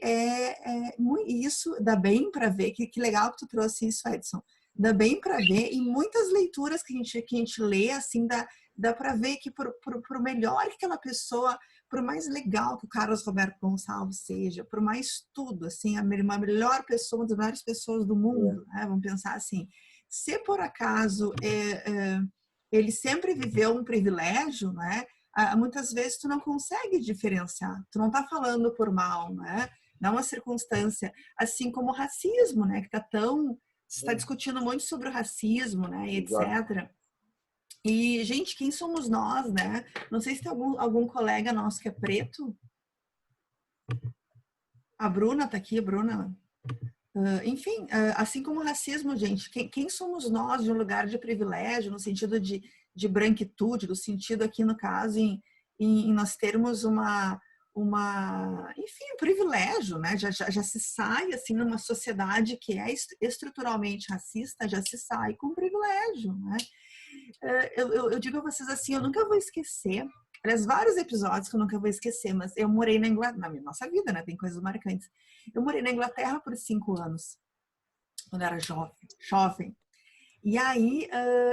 isso dá bem para ver, que legal que tu trouxe isso, Edson. Dá bem para ver, e muitas leituras que a gente lê, assim, dá para ver que por melhor que aquela pessoa, por mais legal que o Carlos Roberto Gonçalves seja, por mais tudo, assim, a melhor pessoa, uma das melhores pessoas do mundo, né? Vamos pensar assim, se por acaso ele sempre viveu um privilégio, né? Muitas vezes tu não consegue diferenciar, tu não está falando por mal, né? Não é uma circunstância, assim como o racismo, né? Que se está discutindo muito sobre o racismo, né? Etc. E, gente, quem somos nós, né? Não sei se tem algum colega nosso que é preto. A Bruna está aqui, Bruna. Enfim, assim como o racismo, gente, quem somos nós de um lugar de privilégio, no sentido de branquitude, no sentido aqui, no caso, em nós termos enfim, um privilégio, né? Já se sai, assim, numa sociedade que é estruturalmente racista, já se sai com privilégio, né? Eu digo a vocês assim, eu nunca vou esquecer, aliás, vários episódios que eu nunca vou esquecer, mas eu morei na Inglaterra, na nossa vida, né? Tem coisas marcantes. Eu morei na Inglaterra por 5 anos, quando eu era jovem. E aí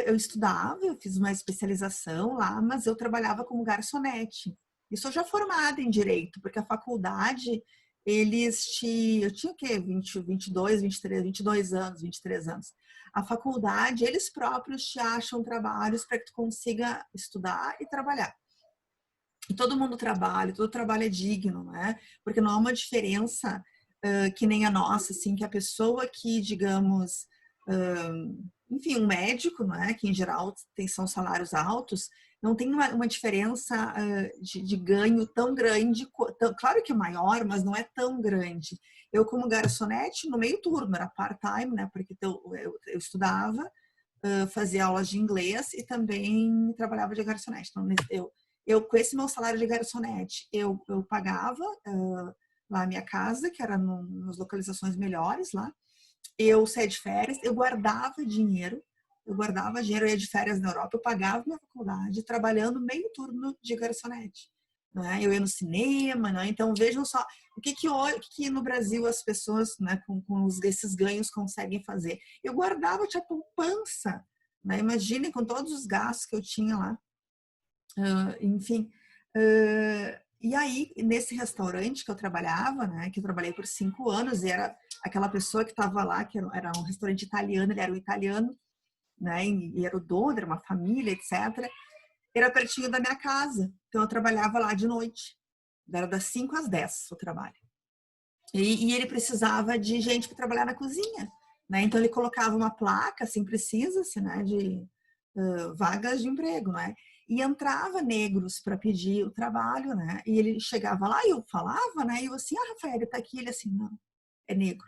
eu estudava, eu fiz uma especialização lá, mas eu trabalhava como garçonete. E sou já formada em Direito, porque a faculdade, eu tinha o quê? 22, 23, 22 anos, 23 anos. A faculdade, eles próprios te acham trabalhos para que tu consiga estudar e trabalhar. E todo mundo trabalha, todo trabalho é digno, né? Porque não há uma diferença que nem a nossa, assim, que a pessoa que, digamos, enfim, um médico, não é? Que em geral são salários altos, não tem uma diferença de ganho tão grande, claro que é maior, mas não é tão grande. Eu, como garçonete, no meio turno, era part-time, né? Porque eu estudava, fazia aulas de inglês e também trabalhava de garçonete. Então, eu com esse meu salário de garçonete, eu pagava lá a minha casa, que era nas localizações melhores lá. Eu saía de férias, eu guardava dinheiro, eu ia de férias na Europa, eu pagava minha faculdade trabalhando meio turno de garçonete. Né? Eu ia no cinema, né? Então vejam só o que no Brasil as pessoas, né, com esses ganhos conseguem fazer. Eu guardava, tinha poupança, né? Imaginem com todos os gastos que eu tinha lá. Enfim, e aí nesse restaurante que eu trabalhava, né, que eu trabalhei por 5 anos, e era aquela pessoa que estava lá, que era um restaurante italiano, ele era um italiano, né, e era o dono, era uma família, etc. Era pertinho da minha casa, então eu trabalhava lá de noite, era das 5 às 10 o trabalho. E ele precisava de gente para trabalhar na cozinha, né, então ele colocava uma placa, assim, precisa-se, né, de vagas de emprego, né? E entrava negros para pedir o trabalho, né? E ele chegava lá e eu falava, né? E eu assim, Rafael, ele tá aqui. Ele assim, não, é negro.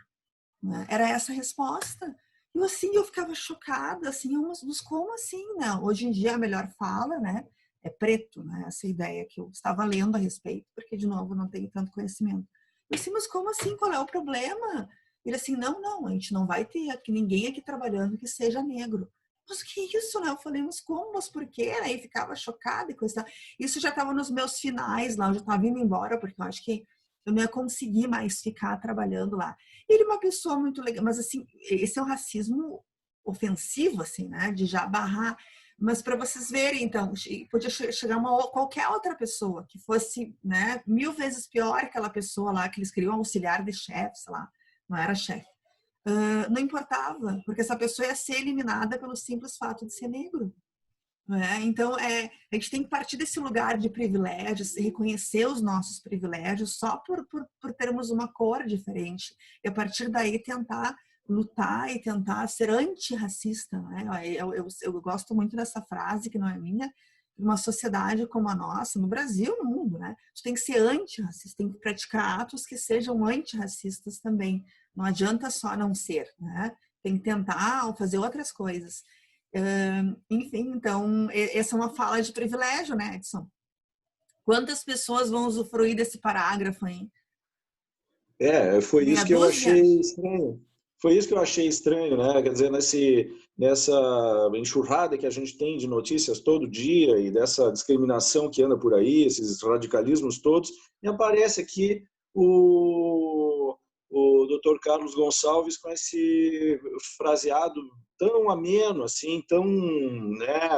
Né? Era essa a resposta. E eu assim, eu ficava chocada, assim, mas como assim, né? Hoje em dia a melhor fala, né? É preto, né? Essa ideia que eu estava lendo a respeito, porque, de novo, não tenho tanto conhecimento. Eu assim, mas como assim? Qual é o problema? Ele assim, não, a gente não vai ter aqui, ninguém aqui trabalhando que seja negro. Mas que isso, né? Eu falei, mas como? Mas por quê? Aí ficava chocada e coisa. Isso já estava nos meus finais lá, eu já estava indo embora, porque eu acho que eu não ia conseguir mais ficar trabalhando lá. Ele é uma pessoa muito legal, mas assim, esse é um racismo ofensivo, assim, né? De já barrar. Mas para vocês verem, então, podia chegar qualquer outra pessoa que fosse, né, 1000 vezes pior que aquela pessoa lá que eles queriam auxiliar de chefe, sei lá, não era chefe. não importava, porque essa pessoa ia ser eliminada pelo simples fato de ser negro. Então, a gente tem que partir desse lugar de privilégios, reconhecer os nossos privilégios só por termos uma cor diferente. E a partir daí tentar lutar e tentar ser antirracista. Eu gosto muito dessa frase, que não é minha, uma sociedade como a nossa, no Brasil, no mundo, né? A gente tem que ser antirracista, tem que praticar atos que sejam antirracistas também. Não adianta só não ser, né? Tem que tentar fazer outras coisas. Enfim, então, essa é uma fala de privilégio, né, Edson? Quantas pessoas vão usufruir desse parágrafo, hein? Foi isso que eu achei estranho. Foi isso que eu achei estranho, né? Quer dizer, nessa enxurrada que a gente tem de notícias todo dia e dessa discriminação que anda por aí, esses radicalismos todos, me aparece aqui o Dr. Carlos Gonçalves com esse fraseado tão ameno, assim, tão, né?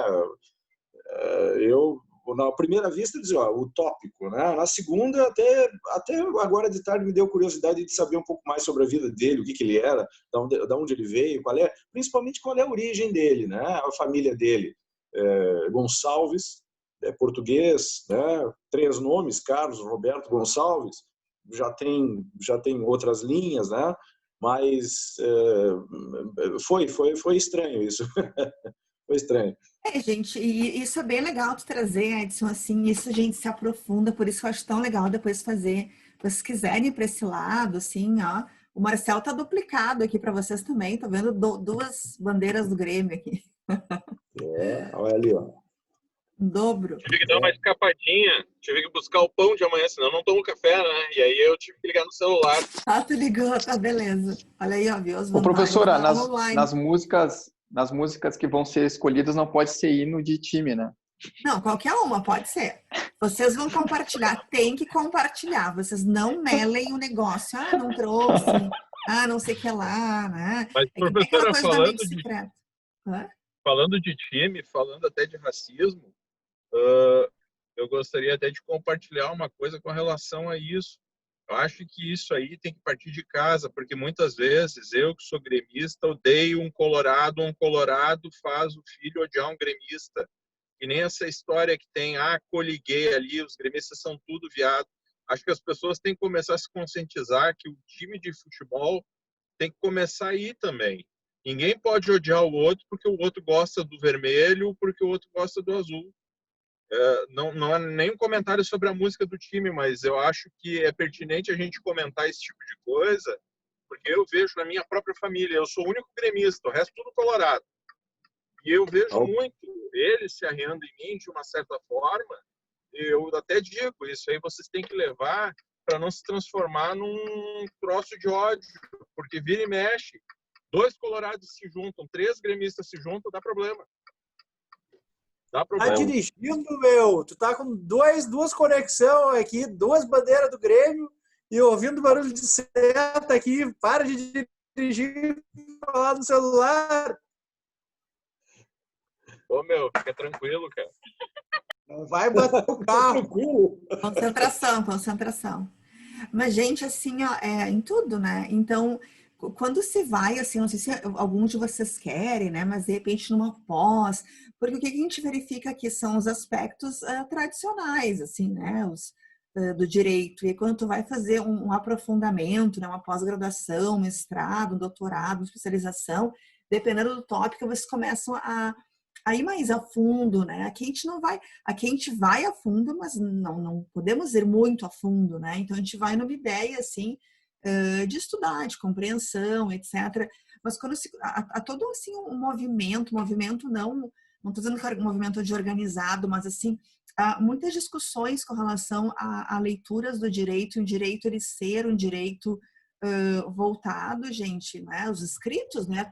Eu, na primeira vista, dizia, utópico, né? Na segunda, até agora de tarde me deu curiosidade de saber um pouco mais sobre a vida dele, o que ele era, da onde ele veio, principalmente qual é a origem dele, né? A família dele. Gonçalves, português, né? 3 nomes, Carlos, Roberto, Gonçalves, já tem outras linhas, né? Mas foi estranho isso. Foi estranho. Gente, e isso é bem legal de trazer, Edson, assim, isso a gente se aprofunda, por isso que eu acho tão legal depois fazer, se vocês quiserem ir para esse lado, assim, ó, o Marcel tá duplicado aqui para vocês também, tá vendo 2 bandeiras do Grêmio aqui. Olha ali, ó. Um dobro. Tive que dar uma escapadinha, tive que buscar o pão de amanhã, senão eu não tomo café, né? E aí eu tive que ligar no celular. Tu ligou, tá beleza. Olha aí, ó, viu? Ô, professora, nas músicas que vão ser escolhidas não pode ser hino de time, né? Não, qualquer uma, pode ser. Vocês vão compartilhar, tem que compartilhar. Vocês não melem o negócio. Não trouxe. Não sei o que lá, né? Mas, professora, falando de time, falando até de racismo, eu gostaria até de compartilhar uma coisa com relação a isso. Eu acho que isso aí tem que partir de casa, porque muitas vezes eu, que sou gremista, odeio um colorado faz o filho odiar um gremista. E nem essa história que tem, coliguei ali, os gremistas são tudo viado. Acho que as pessoas têm que começar a se conscientizar que o time de futebol tem que começar a ir também. Ninguém pode odiar o outro porque o outro gosta do vermelho, porque o outro gosta do azul. Não é nem um comentário sobre a música do time, mas eu acho que é pertinente a gente comentar esse tipo de coisa, porque eu vejo na minha própria família, eu sou o único gremista, o resto tudo colorado. E eu vejo muito eles se arreando em mim de uma certa forma. Eu até digo, isso aí vocês têm que levar para não se transformar num troço de ódio, porque vira e mexe. 2 colorados se juntam, 3 gremistas se juntam, dá problema. Dá problema. Tá dirigindo, meu. Tu tá com duas conexões aqui, 2 bandeiras do Grêmio e ouvindo barulho de seta aqui. Para de dirigir e falar no celular. Ô, meu, fica tranquilo, cara. Não vai bater o carro. Concentração. Mas, gente, assim, ó, em tudo, né? Então, quando se vai, assim, não sei se alguns de vocês querem, né? Mas, de repente, numa pós... Porque o que a gente verifica aqui são os aspectos tradicionais, assim, né? Do direito. E quando tu vai fazer um aprofundamento, né? Uma pós-graduação, mestrado, um doutorado, uma especialização, dependendo do tópico, vocês começam a ir mais a fundo, né? Aqui a gente vai a fundo, mas não podemos ir muito a fundo, né? Então, a gente vai numa ideia, assim, de estudar, de compreensão, etc. Mas quando há todo, assim, um movimento não estou dizendo que é um movimento de organizado, mas, assim, há muitas discussões com relação a leituras do direito, o direito ele ser um direito voltado, gente, né? Os escritos, né?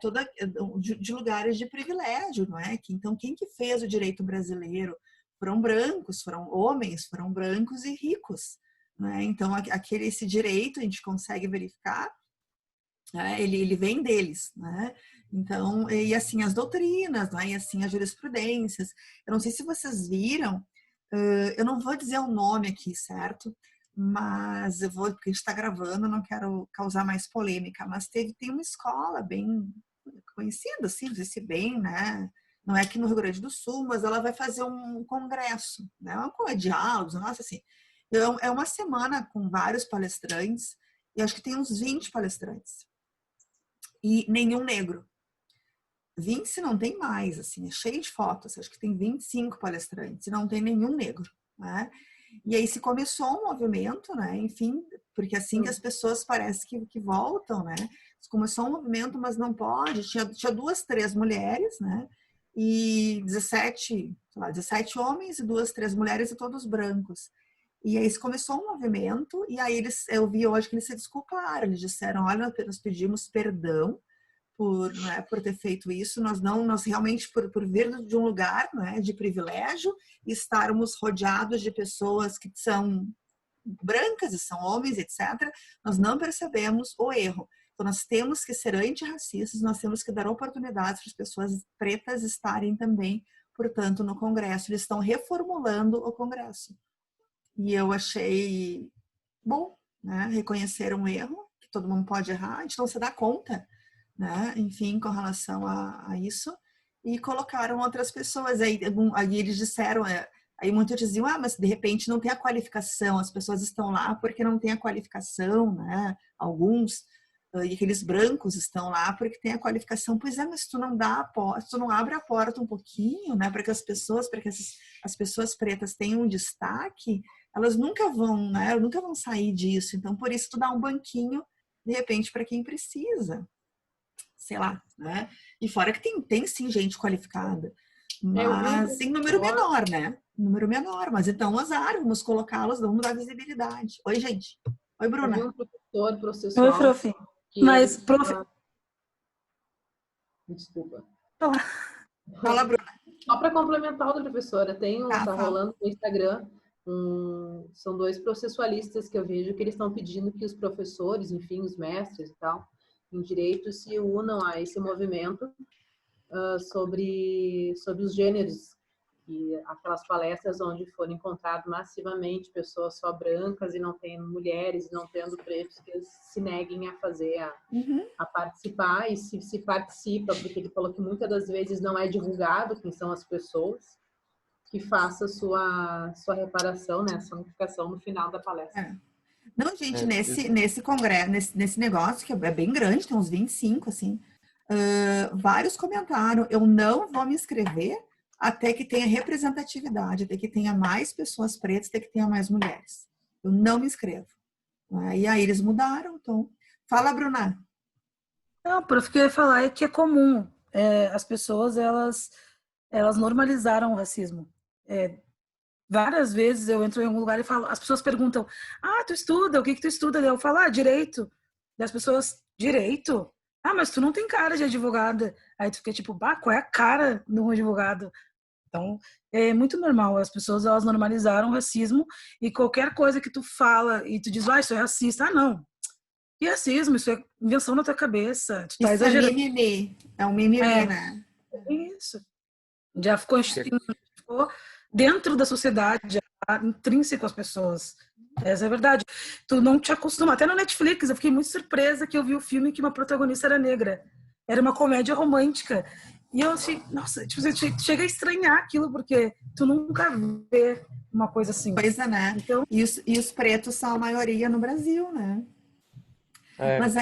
De lugares de privilégio, não é? Então, quem que fez o direito brasileiro? Foram brancos, foram homens, foram brancos e ricos, né? Então, esse direito a gente consegue verificar, né? Ele vem deles, né? Então, e assim, as doutrinas, né? E assim, as jurisprudências. Eu não sei se vocês viram, eu não vou dizer o nome aqui, certo? mas eu vou, porque a gente está gravando, não quero causar mais polêmica, mas tem uma escola bem conhecida, assim, não sei se bem, né? Não é aqui no Rio Grande do Sul, mas ela vai fazer um congresso, né? Uma diálogos, nossa, assim. Então, é uma semana com vários palestrantes, e acho que tem uns 20 palestrantes. E nenhum negro. 20 se não tem mais, assim, é cheio de fotos. Acho que tem 25 palestrantes e não tem nenhum negro, né? E aí se começou um movimento, né? Enfim, porque assim que as pessoas parece que voltam, né? Começou um movimento, mas não pode. Tinha 2, 3 mulheres, né? E 17 homens e 2, 3 mulheres e todos brancos. E aí se começou um movimento e aí eu vi hoje que eles se desculparam. Eles disseram, olha, nós pedimos perdão por ter feito isso, nós realmente, por vir de um lugar, né, de privilégio, estarmos rodeados de pessoas que são brancas e são homens, etc., nós não percebemos o erro. Então, nós temos que ser antirracistas, nós temos que dar oportunidades para as pessoas pretas estarem também, portanto, no Congresso. Eles estão reformulando o Congresso. E eu achei bom, né, reconhecer um erro, que todo mundo pode errar, a gente não se dá conta, né? Enfim, com relação a isso, e colocaram outras pessoas. Aí eles disseram, aí muitos diziam, mas de repente não tem a qualificação, as pessoas estão lá porque não tem a qualificação, né? Alguns, e aqueles brancos estão lá porque tem a qualificação. Pois é, mas tu não abre a porta um pouquinho, né? Para que as pessoas pretas tenham um destaque, elas nunca vão, né? Nunca vão sair disso. Então, por isso tu dá um banquinho, de repente, para quem precisa. Sei lá, né? E fora que tem sim gente qualificada, mas em número menor, né? Número menor, mas então azar, vamos colocá-los, vamos dar visibilidade. Oi, gente. Oi, Bruna. Eu vi um professor processual. Oi, prof. Mas, Desculpa. Fala, Bruna. Só para complementar o professora, tá fala. rolando no Instagram, são 2 processualistas que eu vejo que eles estão pedindo que os professores, enfim, os mestres e tal, em direito se unam a esse movimento sobre os gêneros, e aquelas palestras onde foram encontradas massivamente pessoas só brancas e não tem mulheres, não tendo pretos, que eles se neguem a fazer, a participar, e se participa, porque ele falou que muitas das vezes não é divulgado quem são as pessoas, que faça sua reparação, né, sua notificação no final da palestra. Não, gente, nesse congresso, nesse negócio, que é bem grande, tem uns 25, assim, vários comentaram, eu não vou me inscrever até que tenha representatividade, até que tenha mais pessoas pretas, até que tenha mais mulheres. Eu não me inscrevo. E aí eles mudaram, então... Fala, Bruna. Não, prof, o que eu ia falar é que é comum. As pessoas, elas normalizaram o racismo. Várias vezes eu entro em algum lugar e falo, as pessoas perguntam, tu estuda, o que tu estuda? Eu falo, direito. E as pessoas, direito? Mas tu não tem cara de advogada. Aí tu fica tipo, qual é a cara de um advogado? Então, é muito normal. As pessoas, elas normalizaram o racismo, e qualquer coisa que tu fala e tu diz, isso é racista. Não. Que racismo? Isso é invenção na tua cabeça. Tu tá exagerando. É mimimi. É um mimimi, né? É isso. Já ficou dentro da sociedade, já intrínseco às pessoas. Essa é a verdade. Tu não te acostuma. Até no Netflix, eu fiquei muito surpresa que eu vi o filme que uma protagonista era negra. Era uma comédia romântica. E eu achei, nossa, você chega a estranhar aquilo, porque tu nunca vê uma coisa assim. Coisa, né? Então, e os pretos são a maioria no Brasil, né? Mas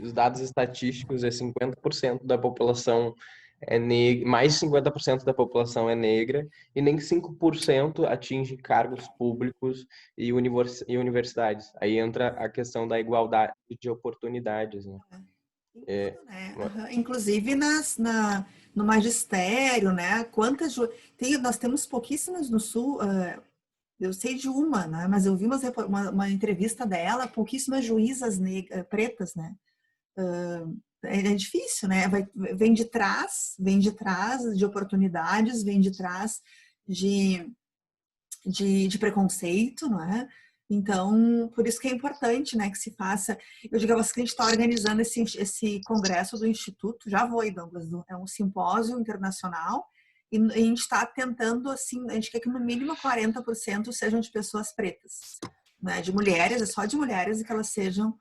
os dados estatísticos é 50% da população é negra, mais 50% da população é negra, e nem 5% atinge cargos públicos e universidades. Aí entra a questão da igualdade de oportunidades, né? Inclusive no magistério, né? Nós temos pouquíssimas no Sul. Eu sei de uma, né? Mas eu vi uma entrevista dela, pouquíssimas juízas pretas, né? É difícil, né? Vem de trás de oportunidades, vem de trás de preconceito, não é? Então, por isso que é importante, né, que se faça. Eu digo a você que a gente está organizando esse congresso do Instituto, já vou aí, Douglas, é um simpósio internacional, E a gente está tentando, assim, a gente quer que no mínimo 40% sejam de pessoas pretas, né? De mulheres, é só de mulheres, e que elas sejam,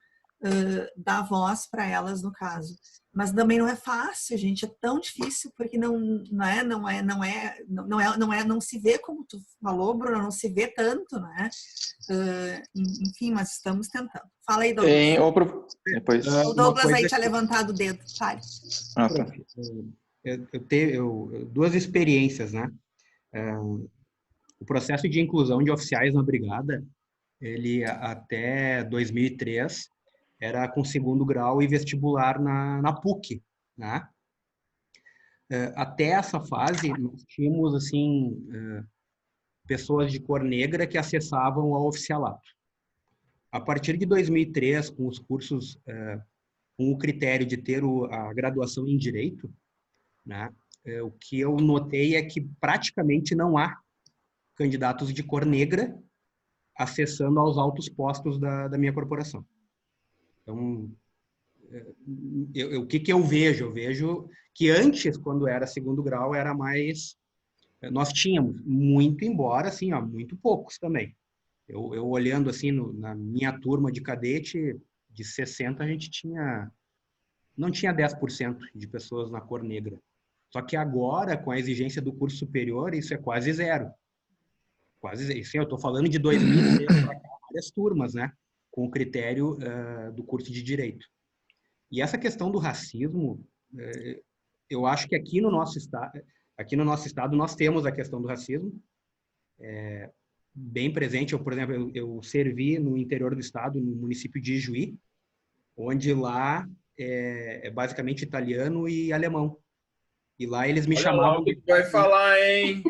dar voz para elas, no caso. Mas também não é fácil, gente, é tão difícil, porque não se vê como tu falou, Bruno, não se vê tanto, né? Enfim, mas estamos tentando. Fala aí, Douglas. Depois, o Douglas aí tinha levantado o dedo, fale. Eu tenho duas experiências, né? O processo de inclusão de oficiais na brigada, ele até 2003 era com 2º grau e vestibular na PUC, né? Até essa fase, nós tínhamos, assim, pessoas de cor negra que acessavam ao oficialato. A partir de 2003, com os cursos, com o critério de ter a graduação em Direito, né? O que eu notei é que praticamente não há candidatos de cor negra acessando aos altos postos da minha corporação. Então, o que eu vejo? Eu vejo que antes, quando era 2º grau, era mais... Nós tínhamos muito, embora, assim, muito poucos também. Eu olhando, assim, na minha turma de cadete, de 60, a gente não tinha 10% de pessoas na cor negra. Só que agora, com a exigência do curso superior, isso é quase zero. Quase zero. Sim, eu estou falando de 2003 para cá, várias turmas, né? Com o critério do curso de Direito. E essa questão do racismo, eu acho que aqui no nosso estado nós temos a questão do racismo bem presente. Por exemplo, eu servi no interior do estado, no município de Ijuí, onde lá é basicamente italiano e alemão. E lá eles me chamavam... Olha lá o que tu vai falar, hein?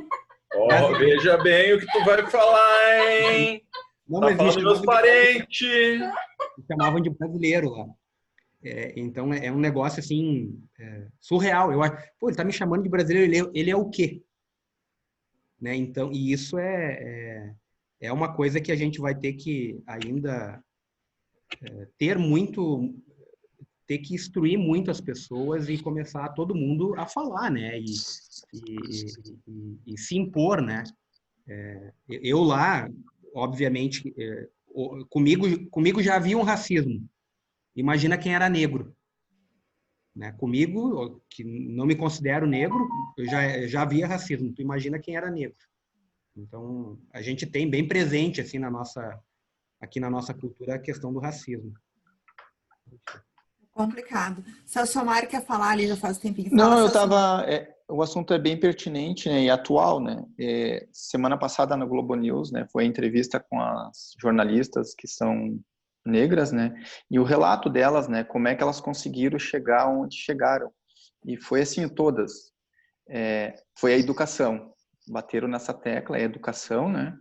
Veja bem o que tu vai falar, hein? Não, tá falando meus parentes. Me chamavam de brasileiro lá. Então, é um negócio, assim, surreal. Eu acho, ele tá me chamando de brasileiro, ele é o quê? Né? Então, e isso é uma coisa que a gente vai ter que ainda ter que instruir muito as pessoas e começar todo mundo a falar, né? E se impor, né? Eu lá, obviamente, comigo já havia um racismo. Imagina quem era negro. Né? Comigo, que não me considero negro, eu já havia racismo. Tu imagina quem era negro. Então, a gente tem bem presente assim aqui na nossa cultura a questão do racismo. Complicado. Celso Mário quer falar ali, já faz tempinho. Não, eu estava... o assunto é bem pertinente, né, e atual, né? Semana passada na Globo News, né, foi a entrevista com as jornalistas que são negras, né? E o relato delas, né? Como é que elas conseguiram chegar onde chegaram. E foi assim, todas. Foi a educação. Bateram nessa tecla, a educação, né?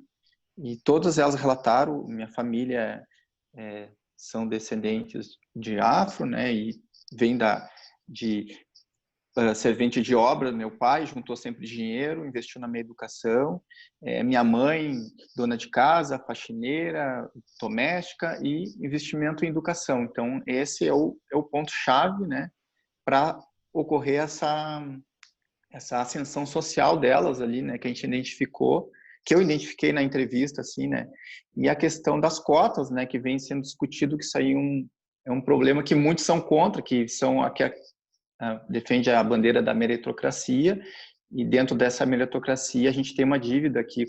E todas elas relataram, minha família são descendentes de afro, né? E vem de servente de obra. Meu pai juntou sempre dinheiro, investiu na minha educação. Minha mãe, dona de casa, faxineira, doméstica, e investimento em educação. Então, esse é o ponto-chave, né, para ocorrer essa ascensão social delas ali, né, que a gente identificou, que eu identifiquei na entrevista, assim, né, e a questão das cotas, né, que vem sendo discutido, que isso aí é um problema que muitos são contra, que são defende a bandeira da meritocracia, e dentro dessa meritocracia a gente tem uma dívida aqui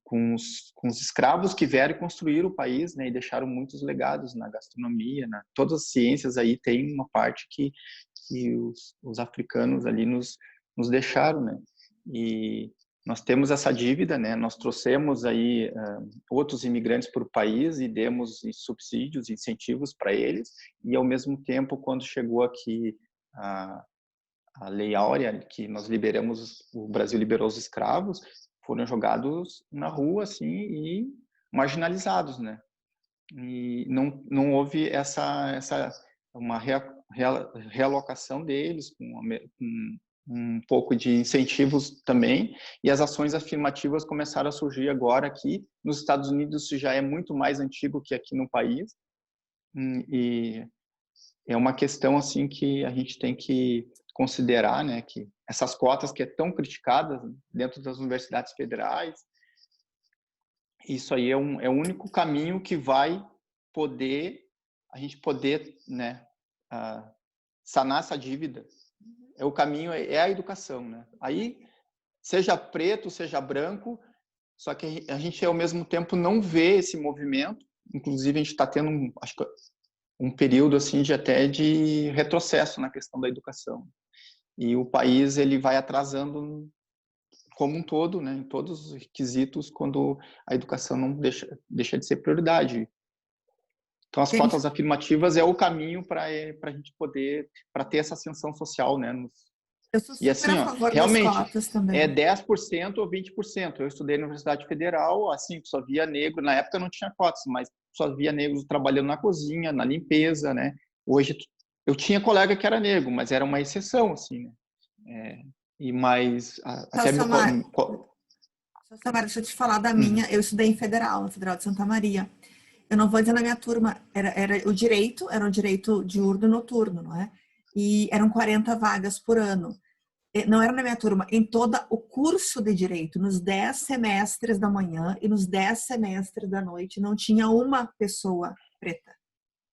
com os escravos que vieram construir o país, né, e deixaram muitos legados na gastronomia, todas as ciências aí tem uma parte que os africanos ali nos deixaram, né, e nós temos essa dívida, né, nós trouxemos aí outros imigrantes para o país e demos subsídios, incentivos para eles, e ao mesmo tempo, quando chegou aqui a Lei Áurea, que nós o Brasil liberou os escravos, foram jogados na rua, assim, e marginalizados, né, e não houve uma realocação deles, com um pouco de incentivos também, e as ações afirmativas começaram a surgir agora aqui. Nos Estados Unidos isso já é muito mais antigo que aqui no país, e é uma questão assim que a gente tem que considerar, né, que essas cotas que é tão criticadas dentro das universidades federais, isso aí é o único caminho que vai a gente poder, né, sanar essa dívida. O caminho é a educação, né? Aí, seja preto, seja branco, só que a gente, ao mesmo tempo, não vê esse movimento. Inclusive, a gente está tendo, acho que, um período assim, até de retrocesso na questão da educação. E o país ele vai atrasando como um todo, né, em todos os quesitos, quando a educação não deixa de ser prioridade. Então, as cotas afirmativas é o caminho para a gente poder, para ter essa ascensão social, né? Eu sou super e assim, a favor realmente, das cotas também. é 10% ou 20%. Eu estudei na Universidade Federal, assim, só via negro. Na época não tinha cotas, mas só via negros trabalhando na cozinha, na limpeza, né? Hoje, eu tinha colega que era negro, mas era uma exceção, assim, né? Até Samara, deixa eu te falar da minha. Eu estudei em Federal, na Federal de Santa Maria. Eu não vou dizer na minha turma, era o direito diurno e noturno, não é? E eram 40 vagas por ano. Não era na minha turma, em todo o curso de direito, nos 10 semestres da manhã e nos 10 semestres da noite, não tinha uma pessoa preta.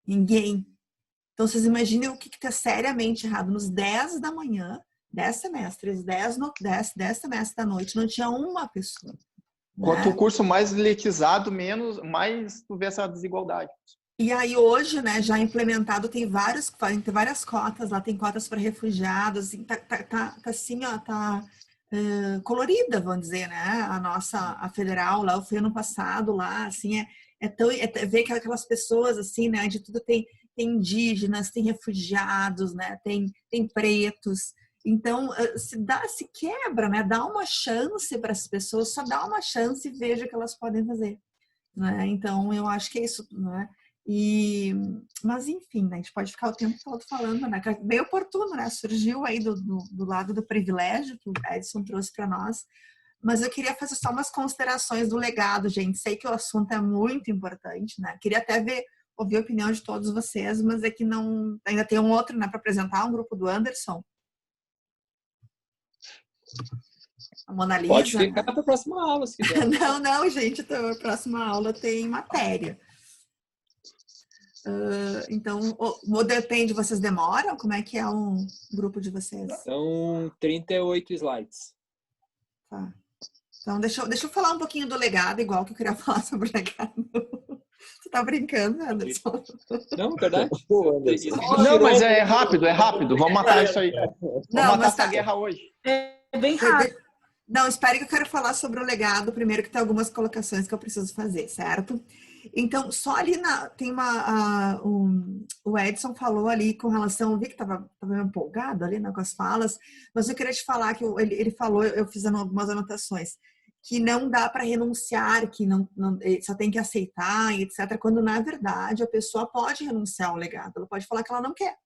Ninguém. Então, vocês imaginem o que está seriamente errado. Nos 10 da manhã, 10 semestres, 10 semestres da noite, não tinha uma pessoa. Quanto o curso mais elitizado, mais tu vê essa desigualdade. E aí hoje, né, já implementado, tem várias cotas, lá tem cotas para refugiados, assim, tá assim, ó, colorida, vamos dizer, né, a federal lá, eu fui ano passado lá, assim, ver que aquelas pessoas, assim, né, de tudo tem indígenas, tem refugiados, né, tem pretos. Então, se quebra, né? Dá uma chance para as pessoas, só dá uma chance e veja o que elas podem fazer. Né? Então, eu acho que é isso. Né? Mas, enfim, né? A gente pode ficar o tempo todo falando, né? Bem oportuno, né? Surgiu aí do lado do privilégio que o Edson trouxe para nós. Mas eu queria fazer só umas considerações do legado, gente. Sei que o assunto é muito importante, né? Queria até ouvir a opinião de todos vocês, mas é que não... Ainda tem um outro, né? Para apresentar, um grupo do Anderson. A Mona Lisa. Pode ficar para a próxima aula, se quiser. Não, gente, a próxima aula tem matéria. Então, depende, vocês demoram? Como é que é um grupo de vocês? São 38 slides. Tá. Então, deixa eu falar um pouquinho do legado, igual que eu queria falar sobre o legado. Tu tá brincando, Anderson? Não, verdade. Não, mas é rápido. Vamos matar isso aí. Vamos matar essa guerra hoje. É bem rápido. Não, espere que eu quero falar sobre o legado primeiro, que tem algumas colocações que eu preciso fazer, certo? Então, só ali tem o Edson falou ali com relação, eu vi que estava meio empolgado ali, né, com as falas, mas eu queria te falar que ele falou, eu fiz algumas anotações, que não dá para renunciar, que não só tem que aceitar, etc., quando na verdade a pessoa pode renunciar ao legado, ela pode falar que ela não quer.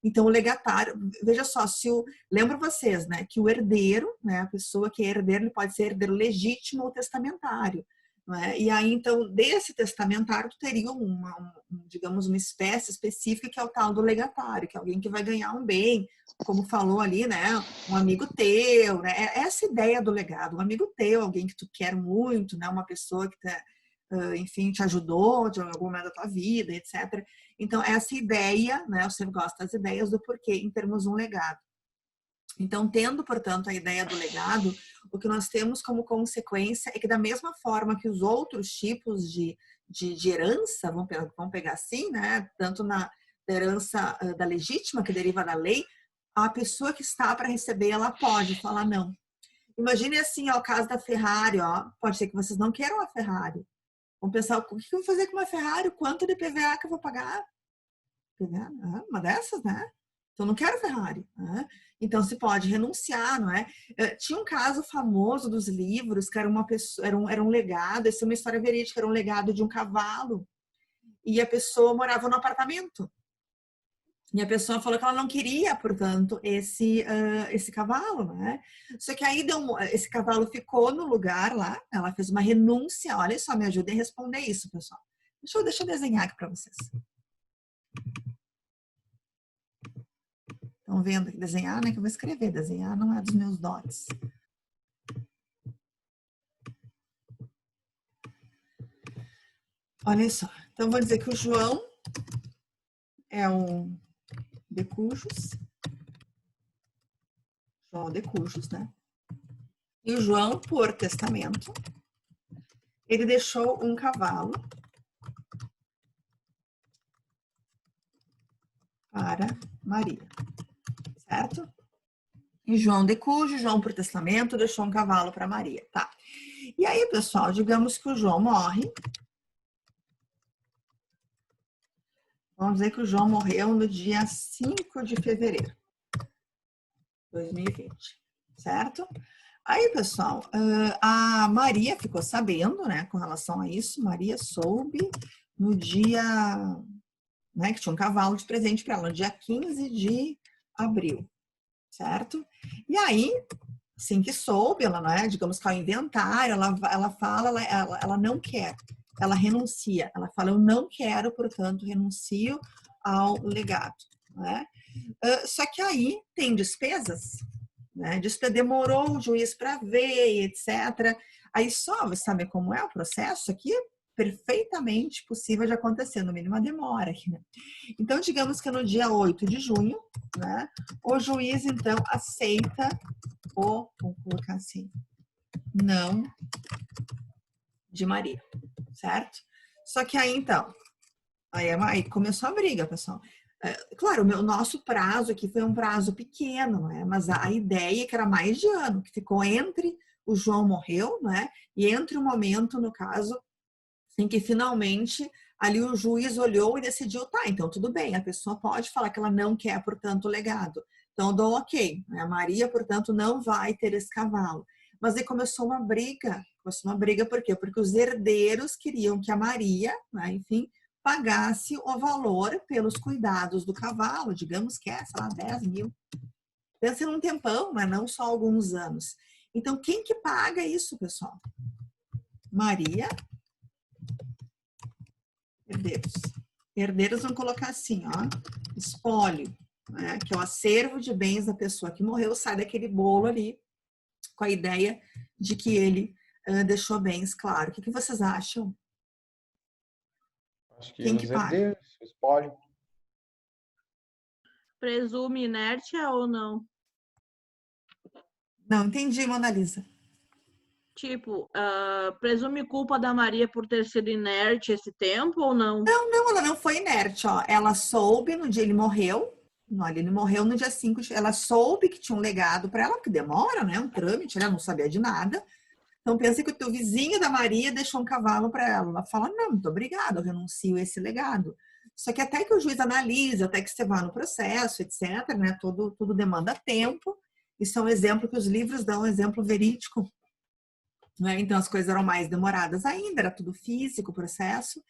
Então, o legatário, veja só, lembro vocês, né, que o herdeiro, né, a pessoa que é herdeiro, ele pode ser herdeiro legítimo ou testamentário. Né? E aí, então, desse testamentário, tu teria digamos, uma espécie específica que é o tal do legatário, que é alguém que vai ganhar um bem, como falou ali, né, um amigo teu, né, essa ideia do legado, um amigo teu, alguém que tu quer muito, né, uma pessoa que enfim, te ajudou de algum momento da tua vida, etc. Então, essa ideia, né, eu sempre gosto das ideias do porquê em termos de um legado. Então, tendo, portanto, a ideia do legado, o que nós temos como consequência é que da mesma forma que os outros tipos de herança, vamos pegar assim, né, tanto na herança da legítima, que deriva da lei, a pessoa que está para receber, ela pode falar não. Imagine assim, ó, o caso da Ferrari, ó, pode ser que vocês não queiram a Ferrari. Vamos pensar, o que eu vou fazer com uma Ferrari? Quanto de PVA que eu vou pagar? PVA? Uma dessas, né? Então, não quero Ferrari. Né? Então, se pode renunciar, não é? Tinha um caso famoso dos livros, que era uma pessoa, era um legado, essa é uma história verídica, era um legado de um cavalo. E a pessoa morava no apartamento. E a pessoa falou que ela não queria, portanto, esse cavalo, né? Só que aí esse cavalo ficou no lugar lá, ela fez uma renúncia. Olha só, me ajudem a responder isso, pessoal. Deixa eu desenhar aqui para vocês. Estão vendo aqui, desenhar, né? Que eu vou escrever. Desenhar não é dos meus dotes. Olha só. Então, vou dizer que o João é um de Cujos. João de Cujos, né? E o João, por testamento, ele deixou um cavalo para Maria, certo? E João de Cujo, João por testamento, deixou um cavalo para Maria, tá? E aí, pessoal, digamos que o João morre. Vamos dizer que o João morreu no dia 5 de fevereiro de 2020, certo? Aí, pessoal, a Maria ficou sabendo, né, com relação a isso. Maria soube no dia, né, que tinha um cavalo de presente para ela, no dia 15 de abril, certo? E aí, assim que soube, ela, né, digamos que ao inventário, ela fala, ela não quer, ela renuncia. Ela fala, eu não quero, portanto, renuncio ao legado, né? Só que aí tem despesas, né? Demorou o juiz para ver, etc. Aí só, você sabe como é o processo aqui? Perfeitamente possível de acontecer, no mínimo uma demora aqui, né? Então, digamos que no dia 8 de junho, né, o juiz, então, aceita vou colocar assim, não de Maria, certo? Só que aí, então, aí começou a briga, pessoal. Claro, o nosso prazo aqui foi um prazo pequeno, né? Mas a ideia é que era mais de ano, que ficou entre o João morreu, né? E entre o momento, no caso, em que finalmente ali o juiz olhou e decidiu, tá, então tudo bem, a pessoa pode falar que ela não quer, portanto, o legado. Então eu dou ok, né? A Maria, portanto, não vai ter esse cavalo. Mas aí começou uma briga por quê? Porque os herdeiros queriam que a Maria, né, enfim, pagasse o valor pelos cuidados do cavalo, digamos que é, sei lá, 10 mil. Pensa num tempão, mas não só alguns anos. Então, quem que paga isso, pessoal? Maria, herdeiros. Herdeiros vão colocar assim, ó, espólio, né, que é o acervo de bens da pessoa que morreu, sai daquele bolo ali, com a ideia de que ele deixou bens, claro. O que vocês acham? Acho que quem que paga? Espólio. Presume inércia ou não? Não, entendi, Mona Lisa. Tipo, presume culpa da Maria por ter sido inerte esse tempo ou não? Não, ela não foi inerte, ó. Ela soube no dia ele morreu. Ele morreu no dia 5. Ela soube que tinha um legado para ela, porque demora, né? Um trâmite, ela não sabia de nada. Então pensa que o teu vizinho da Maria deixou um cavalo para ela. Ela fala, não, muito obrigada, eu renuncio a esse legado. Só que até que o juiz analisa, até que você vá no processo, etc., né? Tudo demanda tempo. Isso é um exemplo que os livros dão, um exemplo verídico. Né? Então as coisas eram mais demoradas ainda, era tudo físico o processo.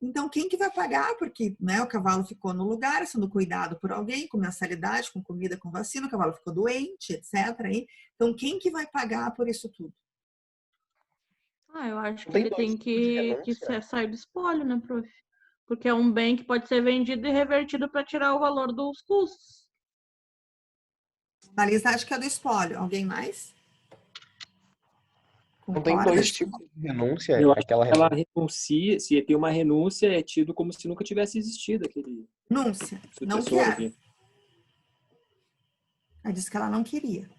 Então quem que vai pagar? Porque, né, o cavalo ficou no lugar, sendo cuidado por alguém, com mensalidade, com comida, com vacina, o cavalo ficou doente, etc. Então quem que vai pagar por isso tudo? Eu acho que ele tem que sair do espólio, né, prof? Porque é um bem que pode ser vendido e revertido para tirar o valor dos custos. A Lisa acha que é do espólio. Alguém mais? Não tem dois tipos de renúncia? Eu acho que ela renuncia, se tem uma renúncia, é tido como se nunca tivesse existido aquele... Renúncia, não quer. Ela disse que ela não queria.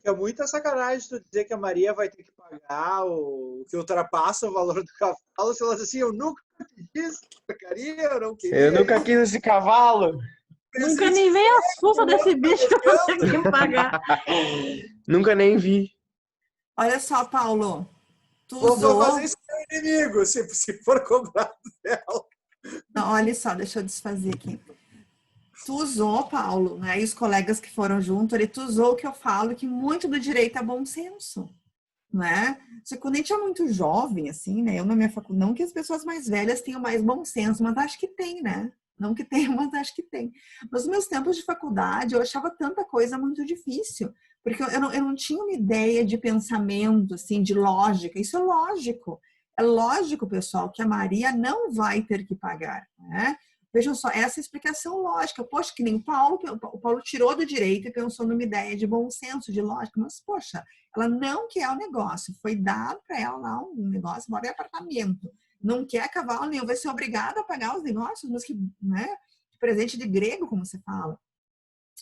É muita sacanagem tu dizer que a Maria vai ter que pagar o que ultrapassa o valor do cavalo, se ela diz assim, eu nunca te disse que eu queria, eu não queria. Eu nunca quis esse cavalo. Nunca nem veio a sussa desse bicho que eu tenho que pagar. Nunca nem vi. Olha só, Paulo. Vou fazer isso com o inimigo, se for cobrado dela. Não, olha só, deixa eu desfazer aqui. Tu usou, Paulo, né? E os colegas que foram junto, tu usou o que eu falo, que muito do direito é bom senso, né? Só que quando a gente é muito jovem, assim, né? Eu na minha faculdade, não que as pessoas mais velhas tenham mais bom senso, mas acho que tem, né? Não que tenha, mas acho que tem. Nos meus tempos de faculdade, eu achava tanta coisa muito difícil, porque eu não tinha uma ideia de pensamento, assim, de lógica. Isso é lógico. É lógico, pessoal, que a Maria não vai ter que pagar, né? Vejam só, essa é a explicação lógica. Poxa, que nem o Paulo tirou do direito e pensou numa ideia de bom senso, de lógica, mas, poxa, ela não quer o negócio. Foi dado para ela lá um negócio, mora em apartamento. Não quer cavalo nenhum, vai ser obrigada a pagar os negócios, mas que, né, presente de grego, como você fala.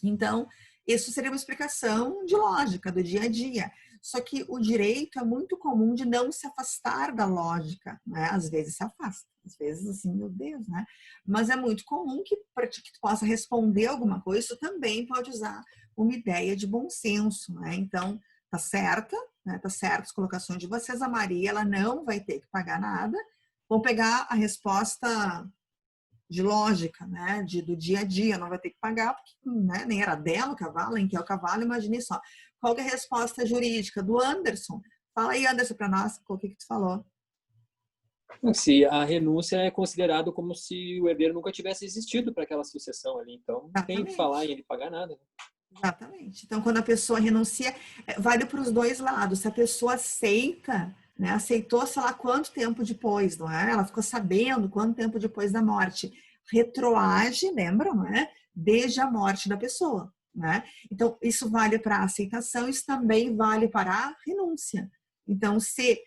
Então, isso seria uma explicação de lógica, do dia a dia. Só que o direito é muito comum de não se afastar da lógica, né? Às vezes se afasta, às vezes assim, meu Deus, né? Mas é muito comum que para que tu possa responder alguma coisa, isso também pode usar uma ideia de bom senso, né? Então, tá certa, né? Tá certo as colocações de vocês. A Maria, ela não vai ter que pagar nada. Vão pegar a resposta de lógica, né, do dia a dia, não vai ter que pagar, porque, né, nem era dela o cavalo, em que é o cavalo, imagine só. Qual que é a resposta jurídica do Anderson? Fala aí, Anderson, para nós, o que tu falou? Se a renúncia é considerado como se o herdeiro nunca tivesse existido para aquela sucessão ali, então não tem que falar em ele pagar nada. Exatamente. Então, quando a pessoa renuncia, vale para os dois lados. Se a pessoa aceita, né, aceitou, sei lá, quanto tempo depois, não é? Ela ficou sabendo quanto tempo depois da morte. Retroage, lembram, não é? Desde a morte da pessoa, né? Então, isso vale para a aceitação, isso também vale para a renúncia. Então, se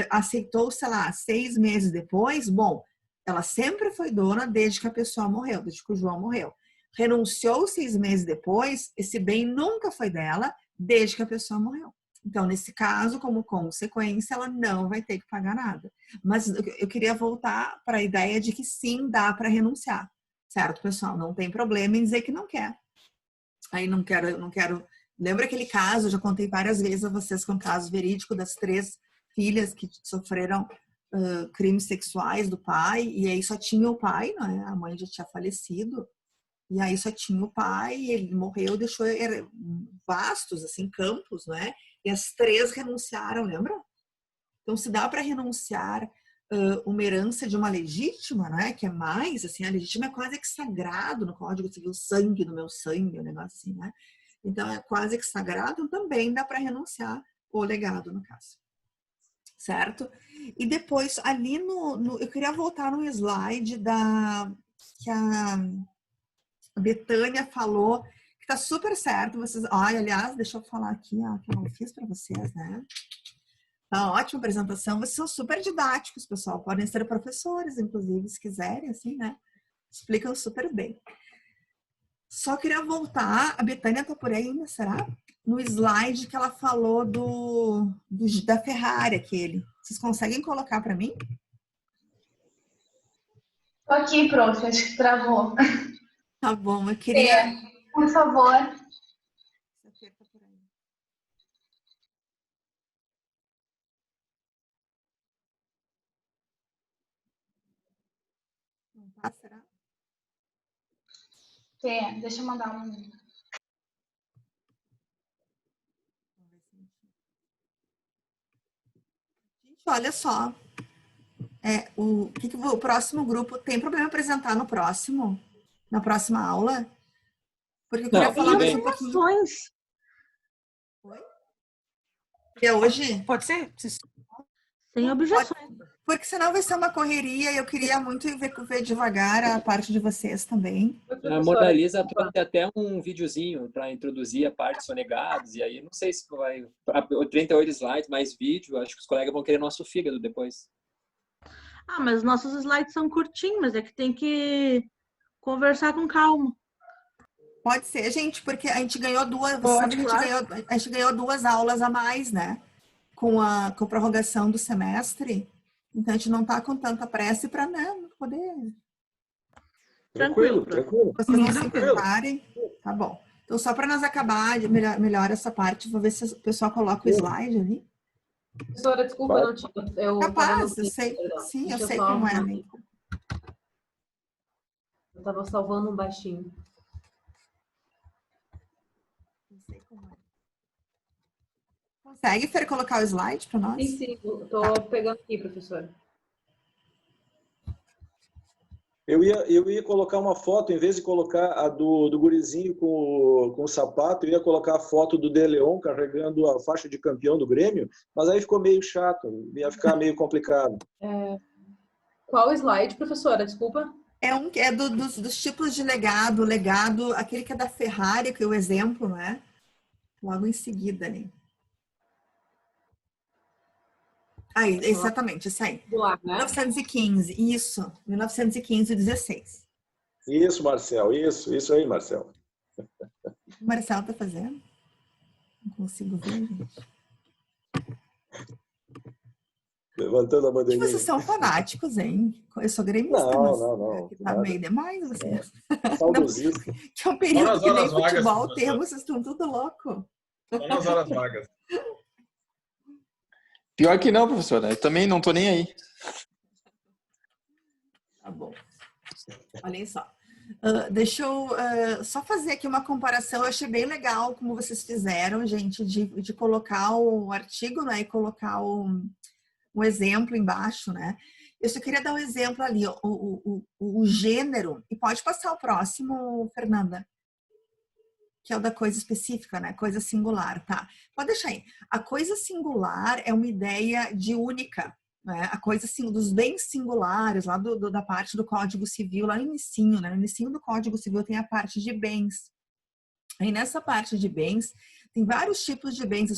aceitou, sei lá, 6 meses depois, bom, ela sempre foi dona desde que a pessoa morreu, desde que o João morreu. Renunciou 6 meses depois, esse bem nunca foi dela, desde que a pessoa morreu. Então, nesse caso, como consequência, ela não vai ter que pagar nada. Mas eu queria voltar para a ideia de que sim, dá para renunciar. Certo, pessoal? Não tem problema em dizer que não quer. Aí não quero... Lembra aquele caso, eu já contei várias vezes a vocês, com o caso verídico das 3 filhas que sofreram crimes sexuais do pai, e aí só tinha o pai, não é? A mãe já tinha falecido. E aí só tinha o pai, ele morreu, deixou vastos, assim, campos, né? E as 3 renunciaram, lembra? Então, se dá para renunciar uma herança de uma legítima, né? Que é mais, assim, a legítima é quase que sagrado no Código Civil, sangue do meu sangue, um negócio assim, né? Então, é quase que sagrado, também dá para renunciar o legado, no caso. Certo? E depois, ali eu queria voltar no slide que a Betânia falou, que tá super certo. Vocês, aliás, deixa eu falar aqui, que eu não fiz para vocês, né? Tá ótima apresentação. Vocês são super didáticos, pessoal. Podem ser professores, inclusive, se quiserem, assim, né? Explicam super bem. Só queria voltar, a Betânia tá por aí ainda, será? No slide que ela falou da Ferrari, aquele. Vocês conseguem colocar para mim? Tô aqui, prof, acho que travou. Tá bom, eu queria... por favor. Não tá, será? Deixa eu mandar um... Gente, olha só. O próximo grupo... Tem problema apresentar na próxima aula? Porque eu queria falar mais um pouquinho. Oi? E hoje? Pode ser? Sem objeções. Porque senão vai ser uma correria e eu queria muito ver devagar a parte de vocês também. A Mona trouxe até um videozinho para introduzir a parte sonegados, e aí não sei se vai... 38 slides, mais vídeo, acho que os colegas vão querer nosso fígado depois. Mas nossos slides são curtinhos, mas é que tem que conversar com calma. Pode ser, gente, porque a gente ganhou a gente ganhou 2 aulas a mais, né? Com a prorrogação do semestre. Então, a gente não está com tanta pressa para poder... Tranquilo. Vocês não se preparem. Tá bom. Então, só para nós acabar, melhor essa parte, vou ver se o pessoal coloca o slide ali. Professora, desculpa, não tinha... Capaz, eu sei. Sim, eu sei como é. Né? Eu estava salvando um baixinho. Não sei como é. Consegue, Fer, colocar o slide para nós? Sim, estou pegando aqui, professora. Eu ia colocar uma foto, em vez de colocar a do gurizinho com o sapato, eu ia colocar a foto do De Leon carregando a faixa de campeão do Grêmio, mas aí ficou meio chato, ia ficar meio complicado. Qual slide, professora? Desculpa. É dos tipos de legado, aquele que é da Ferrari, que é o exemplo, né? Logo em seguida ali. Aí, exatamente, isso aí. 1915, isso. 1915 e 16. Isso, Marcel, isso aí, Marcel. O Marcel tá fazendo? Não consigo ver, gente. Levantando a bandeirinha. Vocês são fanáticos, hein? Eu sou gremista, não. Tá meio demais, vocês. Saudosista. Que é um período que nem futebol vagas, temos, vocês estão tudo louco. Só nas horas vagas. Pior que não, professora. Eu também não tô nem aí. Tá bom. Olhem só. Deixa eu só fazer aqui uma comparação. Eu achei bem legal como vocês fizeram, gente, de colocar o artigo, né? E colocar um exemplo embaixo, né? Eu só queria dar um exemplo ali, o gênero. E pode passar o próximo, Fernanda. Que é o da coisa específica, né? Coisa singular, tá? Pode deixar aí. A coisa singular é uma ideia de única, né? A coisa dos bens singulares, lá da parte do Código Civil, lá no inicinho, né? No inicinho do Código Civil tem a parte de bens. Aí nessa parte de bens, tem vários tipos de bens.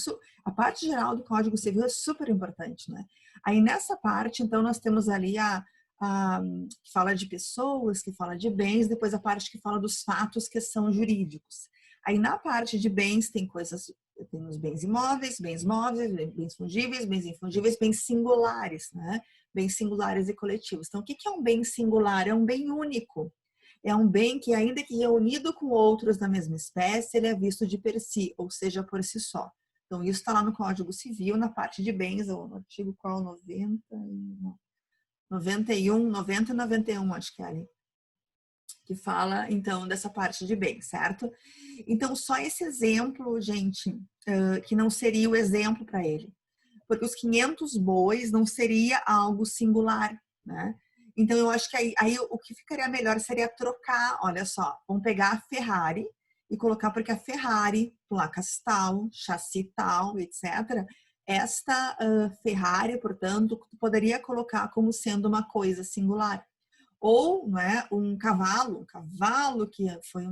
A parte geral do Código Civil é super importante, né? Aí nessa parte, então, nós temos ali que fala de pessoas, que fala de bens, depois a parte que fala dos fatos que são jurídicos. Aí na parte de bens tem os bens imóveis, bens móveis, bens fungíveis, bens infungíveis, bens singulares, né? Bens singulares e coletivos. Então, o que é um bem singular? É um bem único. É um bem que, ainda que reunido com outros da mesma espécie, ele é visto de per si, ou seja, por si só. Então, isso está lá no Código Civil, na parte de bens, ou no artigo qual? 91, 90 e 91, acho que é ali. Que fala, então, dessa parte de bens, certo? Então, só esse exemplo, gente, que não seria o exemplo para ele. Porque os 500 bois não seria algo singular, né? Então, eu acho que aí o que ficaria melhor seria trocar, olha só, vamos pegar a Ferrari e colocar, porque a Ferrari, placas tal, chassi tal, etc., esta Ferrari, portanto, tu poderia colocar como sendo uma coisa singular. Ou, né, um cavalo que foi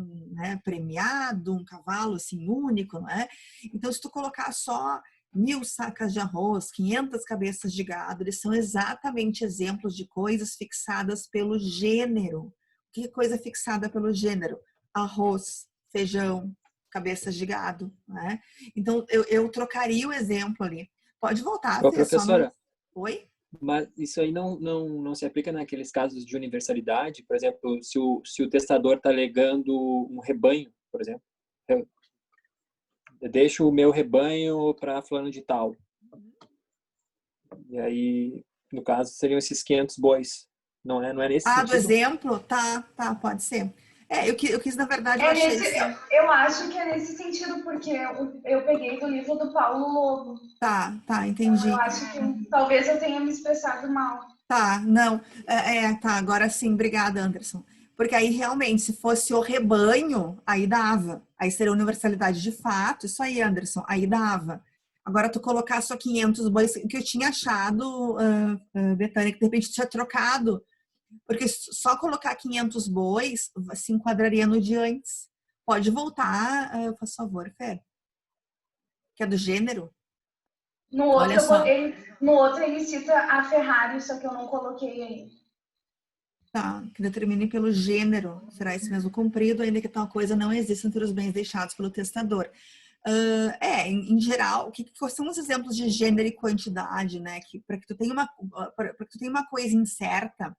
premiado, um cavalo assim único, né? Então, se tu colocar só 1000 sacas de arroz, 500 cabeças de gado, eles são exatamente exemplos de coisas fixadas pelo gênero. O que é coisa fixada pelo gênero? Arroz, feijão, cabeças de gado, né? Então, eu trocaria o exemplo ali. Pode voltar, Ô, professora. Oi? Mas isso aí não se aplica naqueles casos de universalidade? Por exemplo, se o testador está alegando um rebanho, por exemplo. Eu deixo o meu rebanho para fulano de tal. E aí, no caso, seriam esses 500 bois. Não é nesse sentido? Do exemplo? Tá, pode ser. Eu quis, na verdade, eu acho que é nesse sentido, porque eu peguei do livro do Paulo Lobo. Tá, entendi. Então, eu acho que talvez eu tenha me expressado mal. Tá, não. Agora sim, obrigada, Anderson. Porque aí, realmente, se fosse o rebanho, aí dava. Aí seria universalidade de fato. Isso aí, Anderson, aí dava. Agora, tu colocar só 500 bois, que eu tinha achado, Betânia, que de repente tu tinha trocado. Porque só colocar 500 bois se enquadraria no de antes. Pode voltar, por favor, Fer. Que é do gênero. No outro ele cita a Ferrari, só que eu não coloquei aí. Tá, que determine pelo gênero. Será esse mesmo comprido, ainda que tal coisa não exista entre os bens deixados pelo testador. Em geral, quais são os exemplos de gênero e quantidade, né? Que para que tu tenha uma coisa incerta,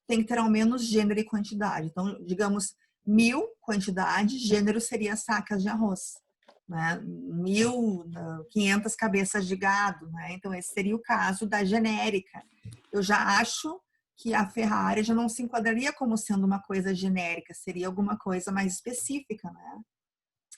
tem que ter ao menos gênero e quantidade. Então, digamos, 1000 quantidade, gênero seria sacas de arroz, né? 1.500 cabeças de gado, né? Então, esse seria o caso da genérica. Eu já acho que a Ferrari já não se enquadraria como sendo uma coisa genérica, seria alguma coisa mais específica, né?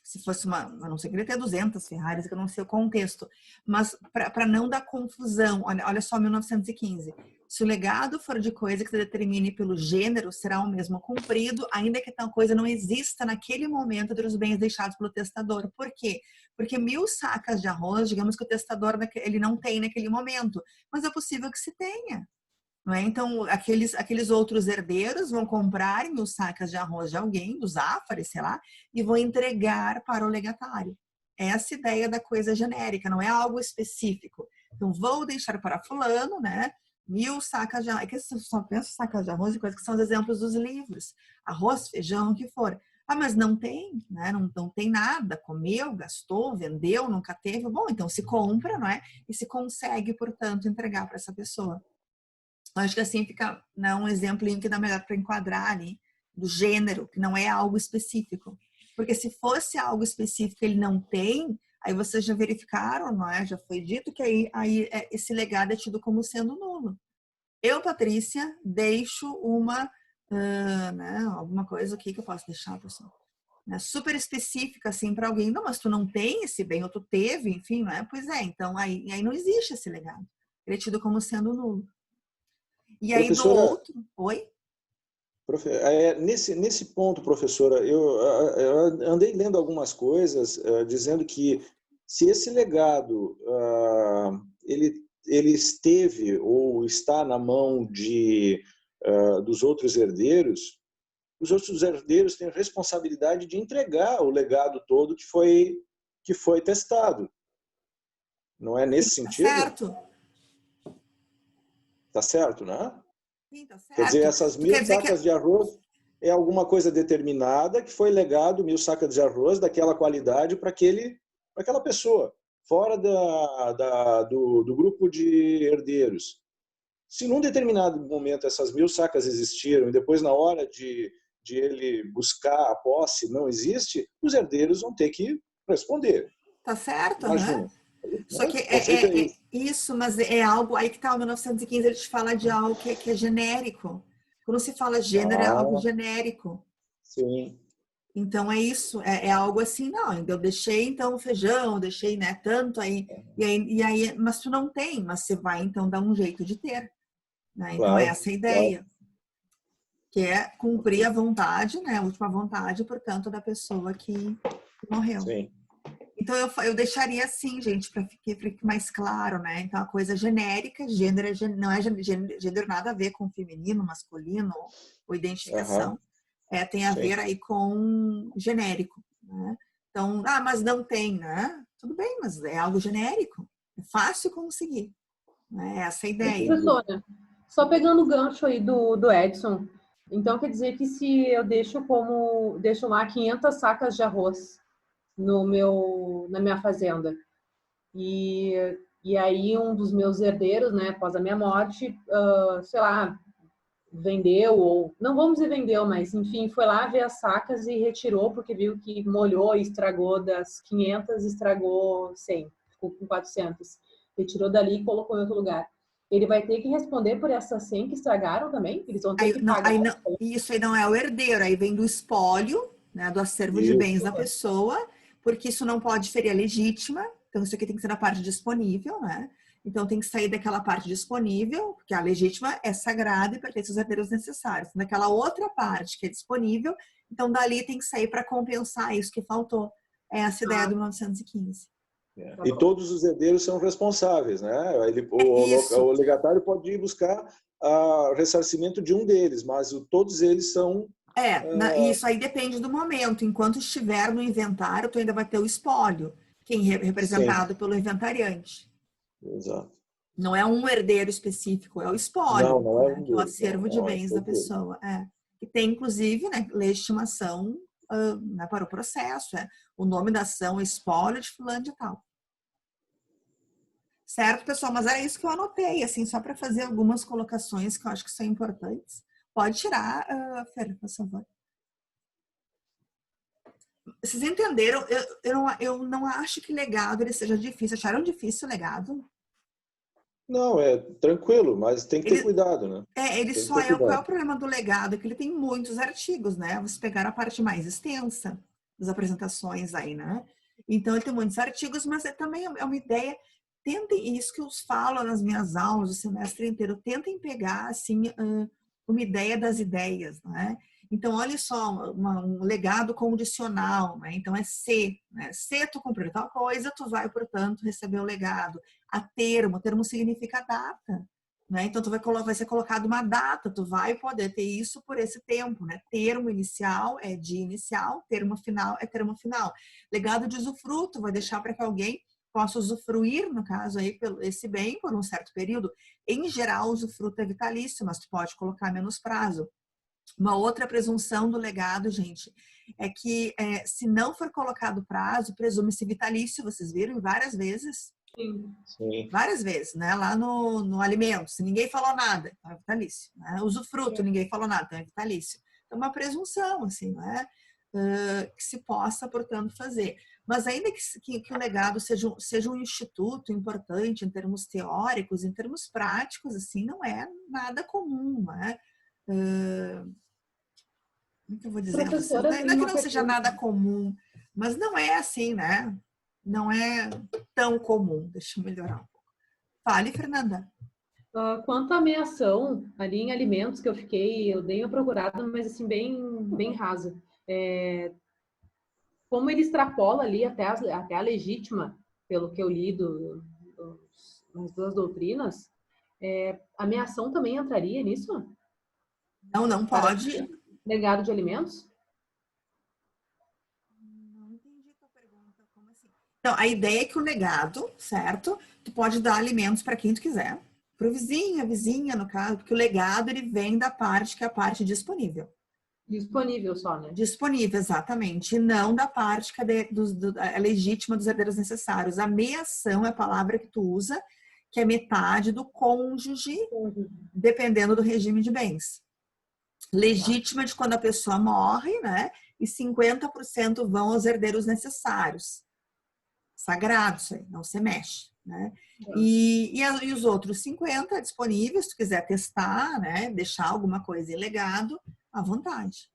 Se fosse a não ser que ele tenha 200 Ferraris, que eu não sei o contexto, mas para não dar confusão, olha só 1915, se o legado for de coisa que se determine pelo gênero, será o mesmo cumprido, ainda que tal coisa não exista naquele momento entre os bens deixados pelo testador. Por quê? Porque 1000 sacas de arroz, digamos que o testador ele não tem naquele momento, mas é possível que se tenha. não é? Então, aqueles outros herdeiros vão comprar 1000 sacas de arroz de alguém, do Zafari, sei lá, e vão entregar para o legatário. Essa ideia da coisa genérica, não é algo específico. Então, vou deixar para fulano, né? 1000 sacas de arroz. É que eu só penso sacas de arroz e coisas que são os exemplos dos livros. Arroz, feijão, o que for. Ah, mas não tem, né? Não tem nada. Comeu, gastou, vendeu, nunca teve. Bom, então se compra, não é? E se consegue, portanto, entregar para essa pessoa. Eu acho que assim fica, né, um exemplinho que dá melhor para enquadrar ali, do gênero, que não é algo específico. Porque se fosse algo específico ele não tem, aí vocês já verificaram, não é? Já foi dito que aí esse legado é tido como sendo nulo. Eu, Patrícia, deixo né, alguma coisa aqui que eu posso deixar, pessoal, né, super específica assim para alguém. Não, mas tu não tem esse bem, ou tu teve, enfim, não é? Pois é, então aí não existe esse legado. Ele é tido como sendo nulo. E aí do outro... Oi? Nesse ponto, professora, eu andei lendo algumas coisas dizendo que se esse legado ele esteve ou está na mão dos outros herdeiros, os outros herdeiros têm a responsabilidade de entregar o legado todo que foi testado. Não é nesse sentido? Tá certo. Tá certo, né? Sim, tá certo. Quer dizer, essas 1000 sacas de arroz é alguma coisa determinada que foi legado, 1000 sacas de arroz daquela qualidade para aquela pessoa, fora do grupo de herdeiros. Se num determinado momento essas 1000 sacas existiram e depois na hora de ele buscar a posse não existe, os herdeiros vão ter que responder. Tá certo, Imagina. Né? Só que é isso, mas é algo aí que tá, o 1915 ele te fala de algo que é genérico. Quando se fala gênero, é algo genérico. Sim. Então é isso, é algo assim, não, eu deixei então o feijão, eu deixei, né, tanto aí, e aí, mas tu não tem, mas você vai então dar um jeito de ter. Né? Então Claro, essa é a ideia. Claro. Que é cumprir a vontade, né, a última vontade, portanto, da pessoa que morreu. Sim. Então, eu deixaria assim, gente, para ficar mais claro, né? Então, a coisa genérica, gênero não é gênero nada a ver com feminino, masculino ou identificação. Tem a ver aí com genérico, né? Então, mas não tem, né? Tudo bem, mas é algo genérico. É fácil conseguir. Né? Essa é a ideia. Professora, só pegando o gancho aí do Edson, então quer dizer que se eu deixo lá 500 sacas de arroz na minha fazenda. E aí um dos meus herdeiros, né, após a minha morte, sei lá, vendeu, ou não vamos dizer vendeu, mas enfim, foi lá ver as sacas e retirou, porque viu que molhou e estragou das 500, estragou 100, ficou com 400. Retirou dali e colocou em outro lugar. Ele vai ter que responder por essas 100 que estragaram também? Eles vão ter que pagar? Isso aí não é o herdeiro, aí vem do espólio, né, do acervo de bens da pessoa, porque isso não pode ferir a legítima, então isso aqui tem que ser na parte disponível, né? Então tem que sair daquela parte disponível, porque a legítima é sagrada e pertence aos herdeiros necessários. Naquela outra parte que é disponível, então dali tem que sair para compensar isso que faltou. É essa ideia do 1915. E todos os herdeiros são responsáveis, né? O legatário pode ir buscar ressarcimento de um deles, mas todos eles são... Isso aí depende do momento. Enquanto estiver no inventário, tu ainda vai ter o espólio, quem é representado pelo inventariante. Exato. Não é um herdeiro específico, é o espólio, não é o acervo de bens da pessoa. Que tem, inclusive, né, legitimação né, para o processo. O nome da ação é espólio de fulano de tal. Certo, pessoal? Mas era isso que eu anotei, assim, só para fazer algumas colocações que eu acho que são importantes. Pode tirar, Fer, por favor. Vocês entenderam? Eu não acho que legado ele seja difícil. Acharam difícil o legado? Não, é tranquilo, mas tem que ter cuidado, né? Qual é o problema do legado? É que ele tem muitos artigos, né? Vocês pegaram a parte mais extensa das apresentações aí, né? Então, ele tem muitos artigos, mas também é uma ideia. Tentem, isso que eu falo nas minhas aulas o semestre inteiro, tentem pegar, assim, uma ideia das ideias, né? Então, olha só, um legado condicional, né? Então, é se, né? Se tu cumprir tal coisa, tu vai, portanto, receber o legado. A termo significa data. né? Então, vai ser colocado uma data, tu vai poder ter isso por esse tempo, né? Termo inicial é dia inicial, termo final é termo final. Legado de usufruto, vai deixar para que alguém possa usufruir, no caso aí, esse bem por um certo período. Em geral, o usufruto é vitalício, mas tu pode colocar menos prazo. Uma outra presunção do legado, gente, é que se não for colocado prazo, presume-se vitalício, vocês viram várias vezes? Sim. Várias vezes, né? Lá no alimento, se ninguém falou nada, é vitalício. Né? Usufruto, ninguém falou nada, então é vitalício. Então, uma presunção, assim, né? Que se possa, portanto, fazer. Mas ainda que o legado seja um instituto importante em termos teóricos, em termos práticos, assim, não é nada comum, né? Como que eu vou dizer? Não é que não seja nada comum, mas não é assim, né? Não é tão comum. Deixa eu melhorar um pouco. Fale, Fernanda. Quanto à ameação, ali em alimentos que eu dei uma procurada, mas assim, bem rasa. Como ele extrapola ali até a legítima, pelo que eu li nas duas doutrinas, ameação também entraria nisso? Não pode. Legado de alimentos? Não entendi a tua pergunta. Como assim? Então, a ideia é que o legado, certo? Tu pode dar alimentos para quem tu quiser. Para o vizinho, a vizinha, no caso, porque o legado ele vem da parte que é a parte disponível. Disponível só, né? Disponível, exatamente. E não da parte que é legítima dos herdeiros necessários. A meação é a palavra que tu usa, que é metade do cônjuge, dependendo do regime de bens. Legítima de quando a pessoa morre, né? E 50% vão aos herdeiros necessários. Sagrado, isso aí, não se mexe, né? E os outros 50 disponíveis, se tu quiser testar, né? Deixar alguma coisa em legado, à vontade.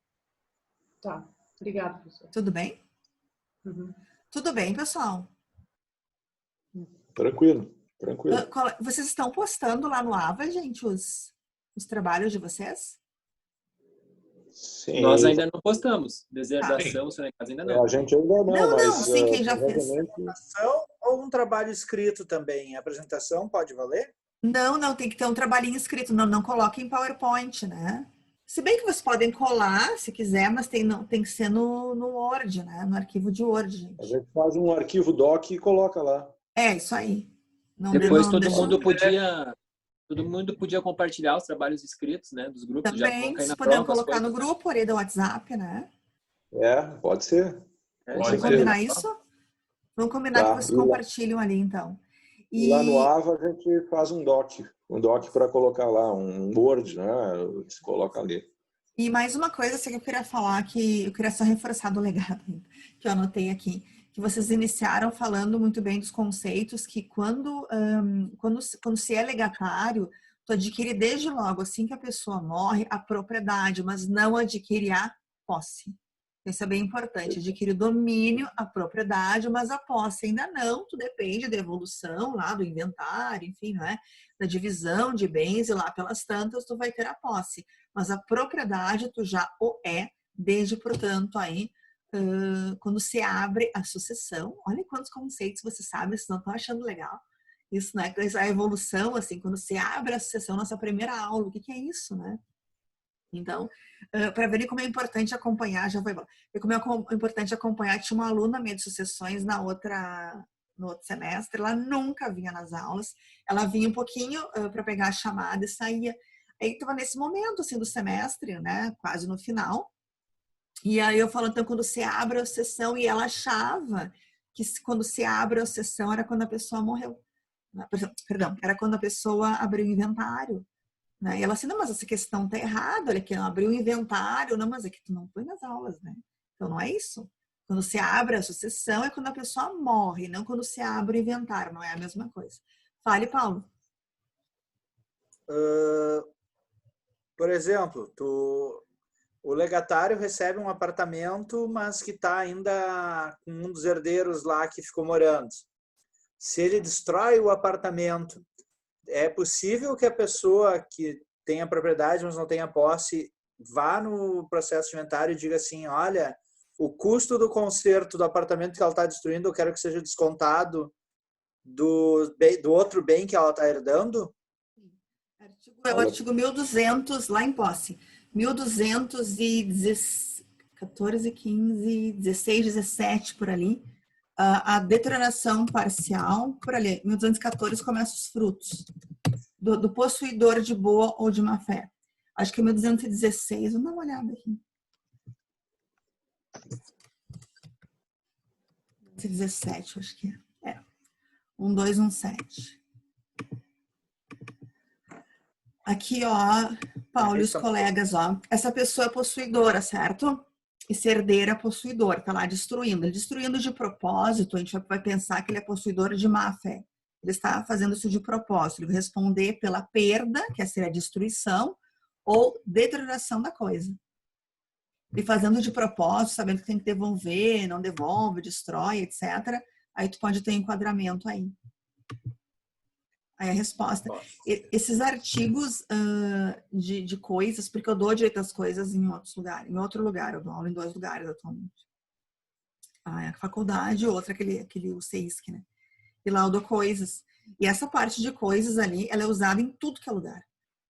Tá, obrigada, professor. Tudo bem? Uhum. Tudo bem, pessoal? Tranquilo. Vocês estão postando lá no AVA, gente, os trabalhos de vocês? Sim. Nós ainda não postamos. Deserdação, ainda não. A gente ainda não, mas... sim, quem já fez. Apresentação ou um trabalho escrito também? A apresentação pode valer? Não, tem que ter um trabalhinho escrito. Não coloque em PowerPoint, né? Se bem que vocês podem colar, se quiser, mas tem que ser no Word, né? No arquivo de Word, gente. A gente faz um arquivo doc e coloca lá. Isso aí. Depois todo mundo podia compartilhar os trabalhos escritos, né? Dos grupos. Também, se puder colocar no grupo ali do WhatsApp, né? Pode ser. Vamos combinar isso? Vamos combinar que vocês compartilham ali, então. E lá no AVA a gente faz um doc para colocar lá, um Word, né? Se coloca ali. E mais uma coisa assim, que eu queria falar, que eu queria só reforçar do legado, que eu anotei aqui, que vocês iniciaram falando muito bem dos conceitos, que quando se é legatário, tu adquire desde logo, assim que a pessoa morre, a propriedade, mas não adquire a posse. Isso é bem importante, adquire o domínio, a propriedade, mas a posse ainda não, tu depende da evolução lá do inventário, enfim, né? Da divisão de bens e lá pelas tantas tu vai ter a posse. Mas a propriedade tu já o é, desde, portanto, aí, quando se abre a sucessão. Olha quantos conceitos você sabe, vocês não estão achando legal. Isso, né? A evolução, assim, quando se abre a sucessão, nossa primeira aula, o que é isso, né? Então, para verem como é importante acompanhar, já foi bom. Como é importante acompanhar, tinha uma aluna minha de sucessões no outro semestre, ela nunca vinha nas aulas, ela vinha um pouquinho para pegar a chamada e saía. Aí estava nesse momento assim do semestre, né, quase no final. E aí eu falo, então, quando se abre a sessão, e ela achava que quando se abre a sessão era quando a pessoa morreu. Perdão, era quando a pessoa abriu o inventário. Né? E ela assim, não, mas essa questão tá errada, olha aqui, não abriu o inventário, não, mas é que tu não foi nas aulas, né? Então não é isso. Quando se abre a sucessão é quando a pessoa morre, não quando se abre o inventário, não é a mesma coisa. Fale, Paulo. Por exemplo, o legatário recebe um apartamento, mas que está ainda com um dos herdeiros lá que ficou morando. Se ele destrói o apartamento, é possível que a pessoa que tem a propriedade, mas não tem a posse, vá no processo de inventário e diga assim, olha, o custo do conserto do apartamento que ela está destruindo, eu quero que seja descontado do outro bem que ela está herdando? É o artigo 1200, lá em posse. 1214, 15, 16, 17, por ali. A deterioração parcial, por ali. 1214 começa os frutos. Do possuidor de boa ou de má fé. Acho que é 1216. Vamos dar uma olhada aqui. 17, acho que é. 1217. Aqui, ó, Paulo e os colegas, ó. Essa pessoa é possuidora, certo? Esse herdeiro é possuidor, tá lá destruindo. Ele destruindo de propósito, a gente vai pensar que ele é possuidor de má fé. Ele está fazendo isso de propósito. Ele vai responder pela perda, que seria a destruição, ou deterioração da coisa. E fazendo de propósito, sabendo que tem que devolver, não devolve, destrói, etc. Aí tu pode ter enquadramento aí. Aí a resposta. Esses artigos de coisas, porque eu dou direito às coisas em outros lugares, em outro lugar, eu dou aula em 2 lugares atualmente. A faculdade, outra aquele o CEISC, né? E lá eu dou coisas. E essa parte de coisas ali, ela é usada em tudo que é lugar.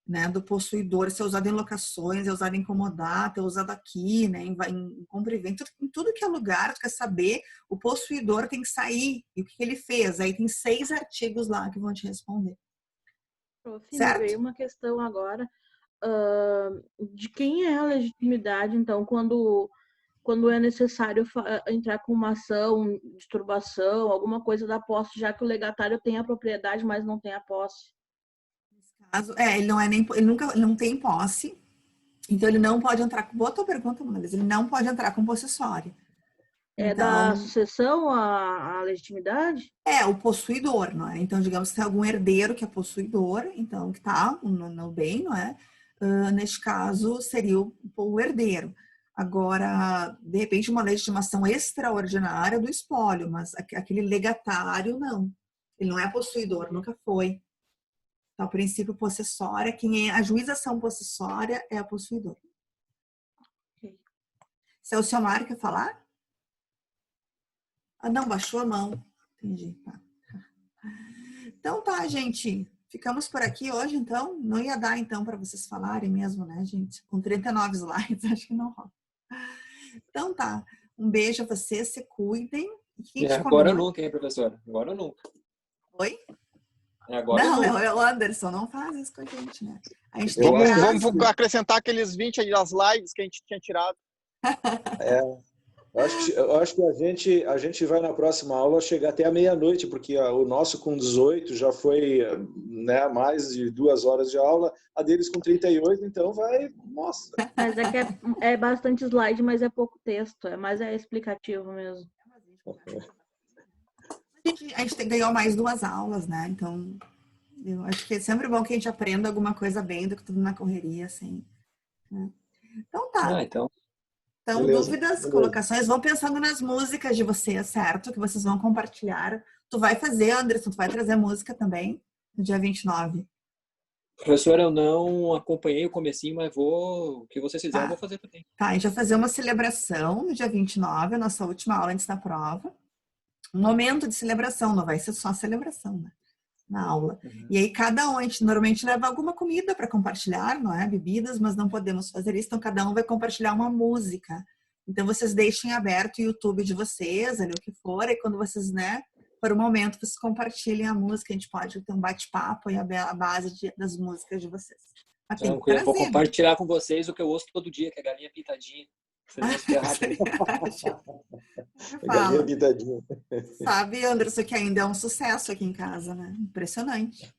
Né, do possuidor, ser usado em locações, é usado em comodato, é usado aqui, né, em compra e venda, em tudo que é lugar, tu quer saber, o possuidor tem que sair, e o que ele fez, aí tem 6 artigos lá que vão te responder. Prof, me veio uma questão agora, de quem é a legitimidade, então, quando é necessário entrar com uma ação, disturbação, alguma coisa da posse, já que o legatário tem a propriedade, mas não tem a posse? Ele não tem posse, então ele não pode entrar com. Boa tua pergunta, Manuel. Ele não pode entrar com possessório. É então, da sucessão a legitimidade? É, o possuidor, não é? Então, digamos que tem algum herdeiro que é possuidor, então, que tá no bem, não é? Neste caso, seria o herdeiro. Agora, de repente, uma legitimação extraordinária do espólio, mas aquele legatário, não. Ele não é possuidor, nunca foi. Então, o princípio possessório, a juização possessória é a possuidora. Okay. Se é o seu Mário quer falar? Ah, não, baixou a mão. Entendi. Tá. Então tá, gente. Ficamos por aqui hoje, então. Não ia dar, então, para vocês falarem mesmo, né, gente? Com 39 slides, acho que não rola. Então tá. Um beijo a vocês, se cuidem. Agora ou nunca, hein, professora? Agora ou nunca. Oi? Agora não, é o Anderson, não faz isso com a gente, né? Vamos acrescentar aqueles 20 slides que a gente tinha tirado. Eu acho que a gente vai na próxima aula chegar até a meia-noite, porque o nosso com 18 já foi, né, mais de 2 horas de aula, a deles com 38, então vai, nossa. Mas é que é bastante slide, mas é pouco texto, mais explicativo mesmo. A gente ganhou mais 2 aulas, né? Então, eu acho que é sempre bom que a gente aprenda alguma coisa bem do que tudo na correria, assim. Né? Então tá. Então, dúvidas, colocações, vão pensando nas músicas de vocês, certo? Que vocês vão compartilhar. Tu vai fazer, Anderson, tu vai trazer música também no dia 29. Professora, eu não acompanhei o comecinho, mas o que vocês fizeram, eu vou fazer também. Tá, a gente vai fazer uma celebração no dia 29, a nossa última aula antes da prova. Um momento de celebração, não vai ser só celebração, né? Na aula. Uhum. E aí cada um, a gente normalmente leva alguma comida para compartilhar, não é? Bebidas, mas não podemos fazer isso, então cada um vai compartilhar uma música. Então vocês deixem aberto o YouTube de vocês, ali o que for, e quando vocês, né, por um momento, vocês compartilhem a música, a gente pode ter um bate-papo e a base das músicas de vocês. Então, eu vou compartilhar com vocês o que eu ouço todo dia, que é galinha pintadinha. Galinha pintadinha. Sabe, Anderson, que ainda é um sucesso aqui em casa, né? Impressionante.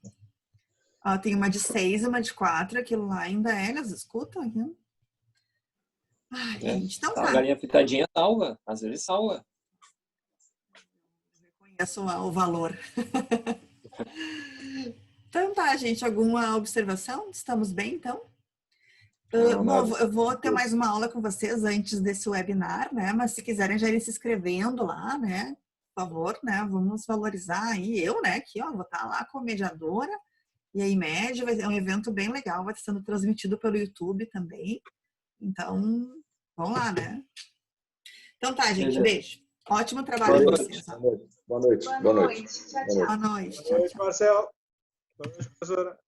Ó, tem uma de 6 e uma de 4, aquilo lá ainda elas escutam aqui. Ai, gente, então tá. A galinha pintadinha salva, às vezes salva. Eu conheço o valor. Então tá, gente, alguma observação? Estamos bem, então? Bom, eu vou ter mais uma aula com vocês antes desse webinar, né? Mas se quiserem já ir se inscrevendo lá, né? Por favor, né? Vamos valorizar aí. Eu, né? Aqui, ó, vou estar lá como mediadora. E a IMED vai ser um evento bem legal. Vai estar sendo transmitido pelo YouTube também. Então, vamos lá, né? Então tá, gente. Beijo. Ótimo trabalho Boa de vocês. Boa noite. Boa noite. Boa noite. Tchau, tchau. Boa noite. Boa noite, Marcelo. Boa noite, professora.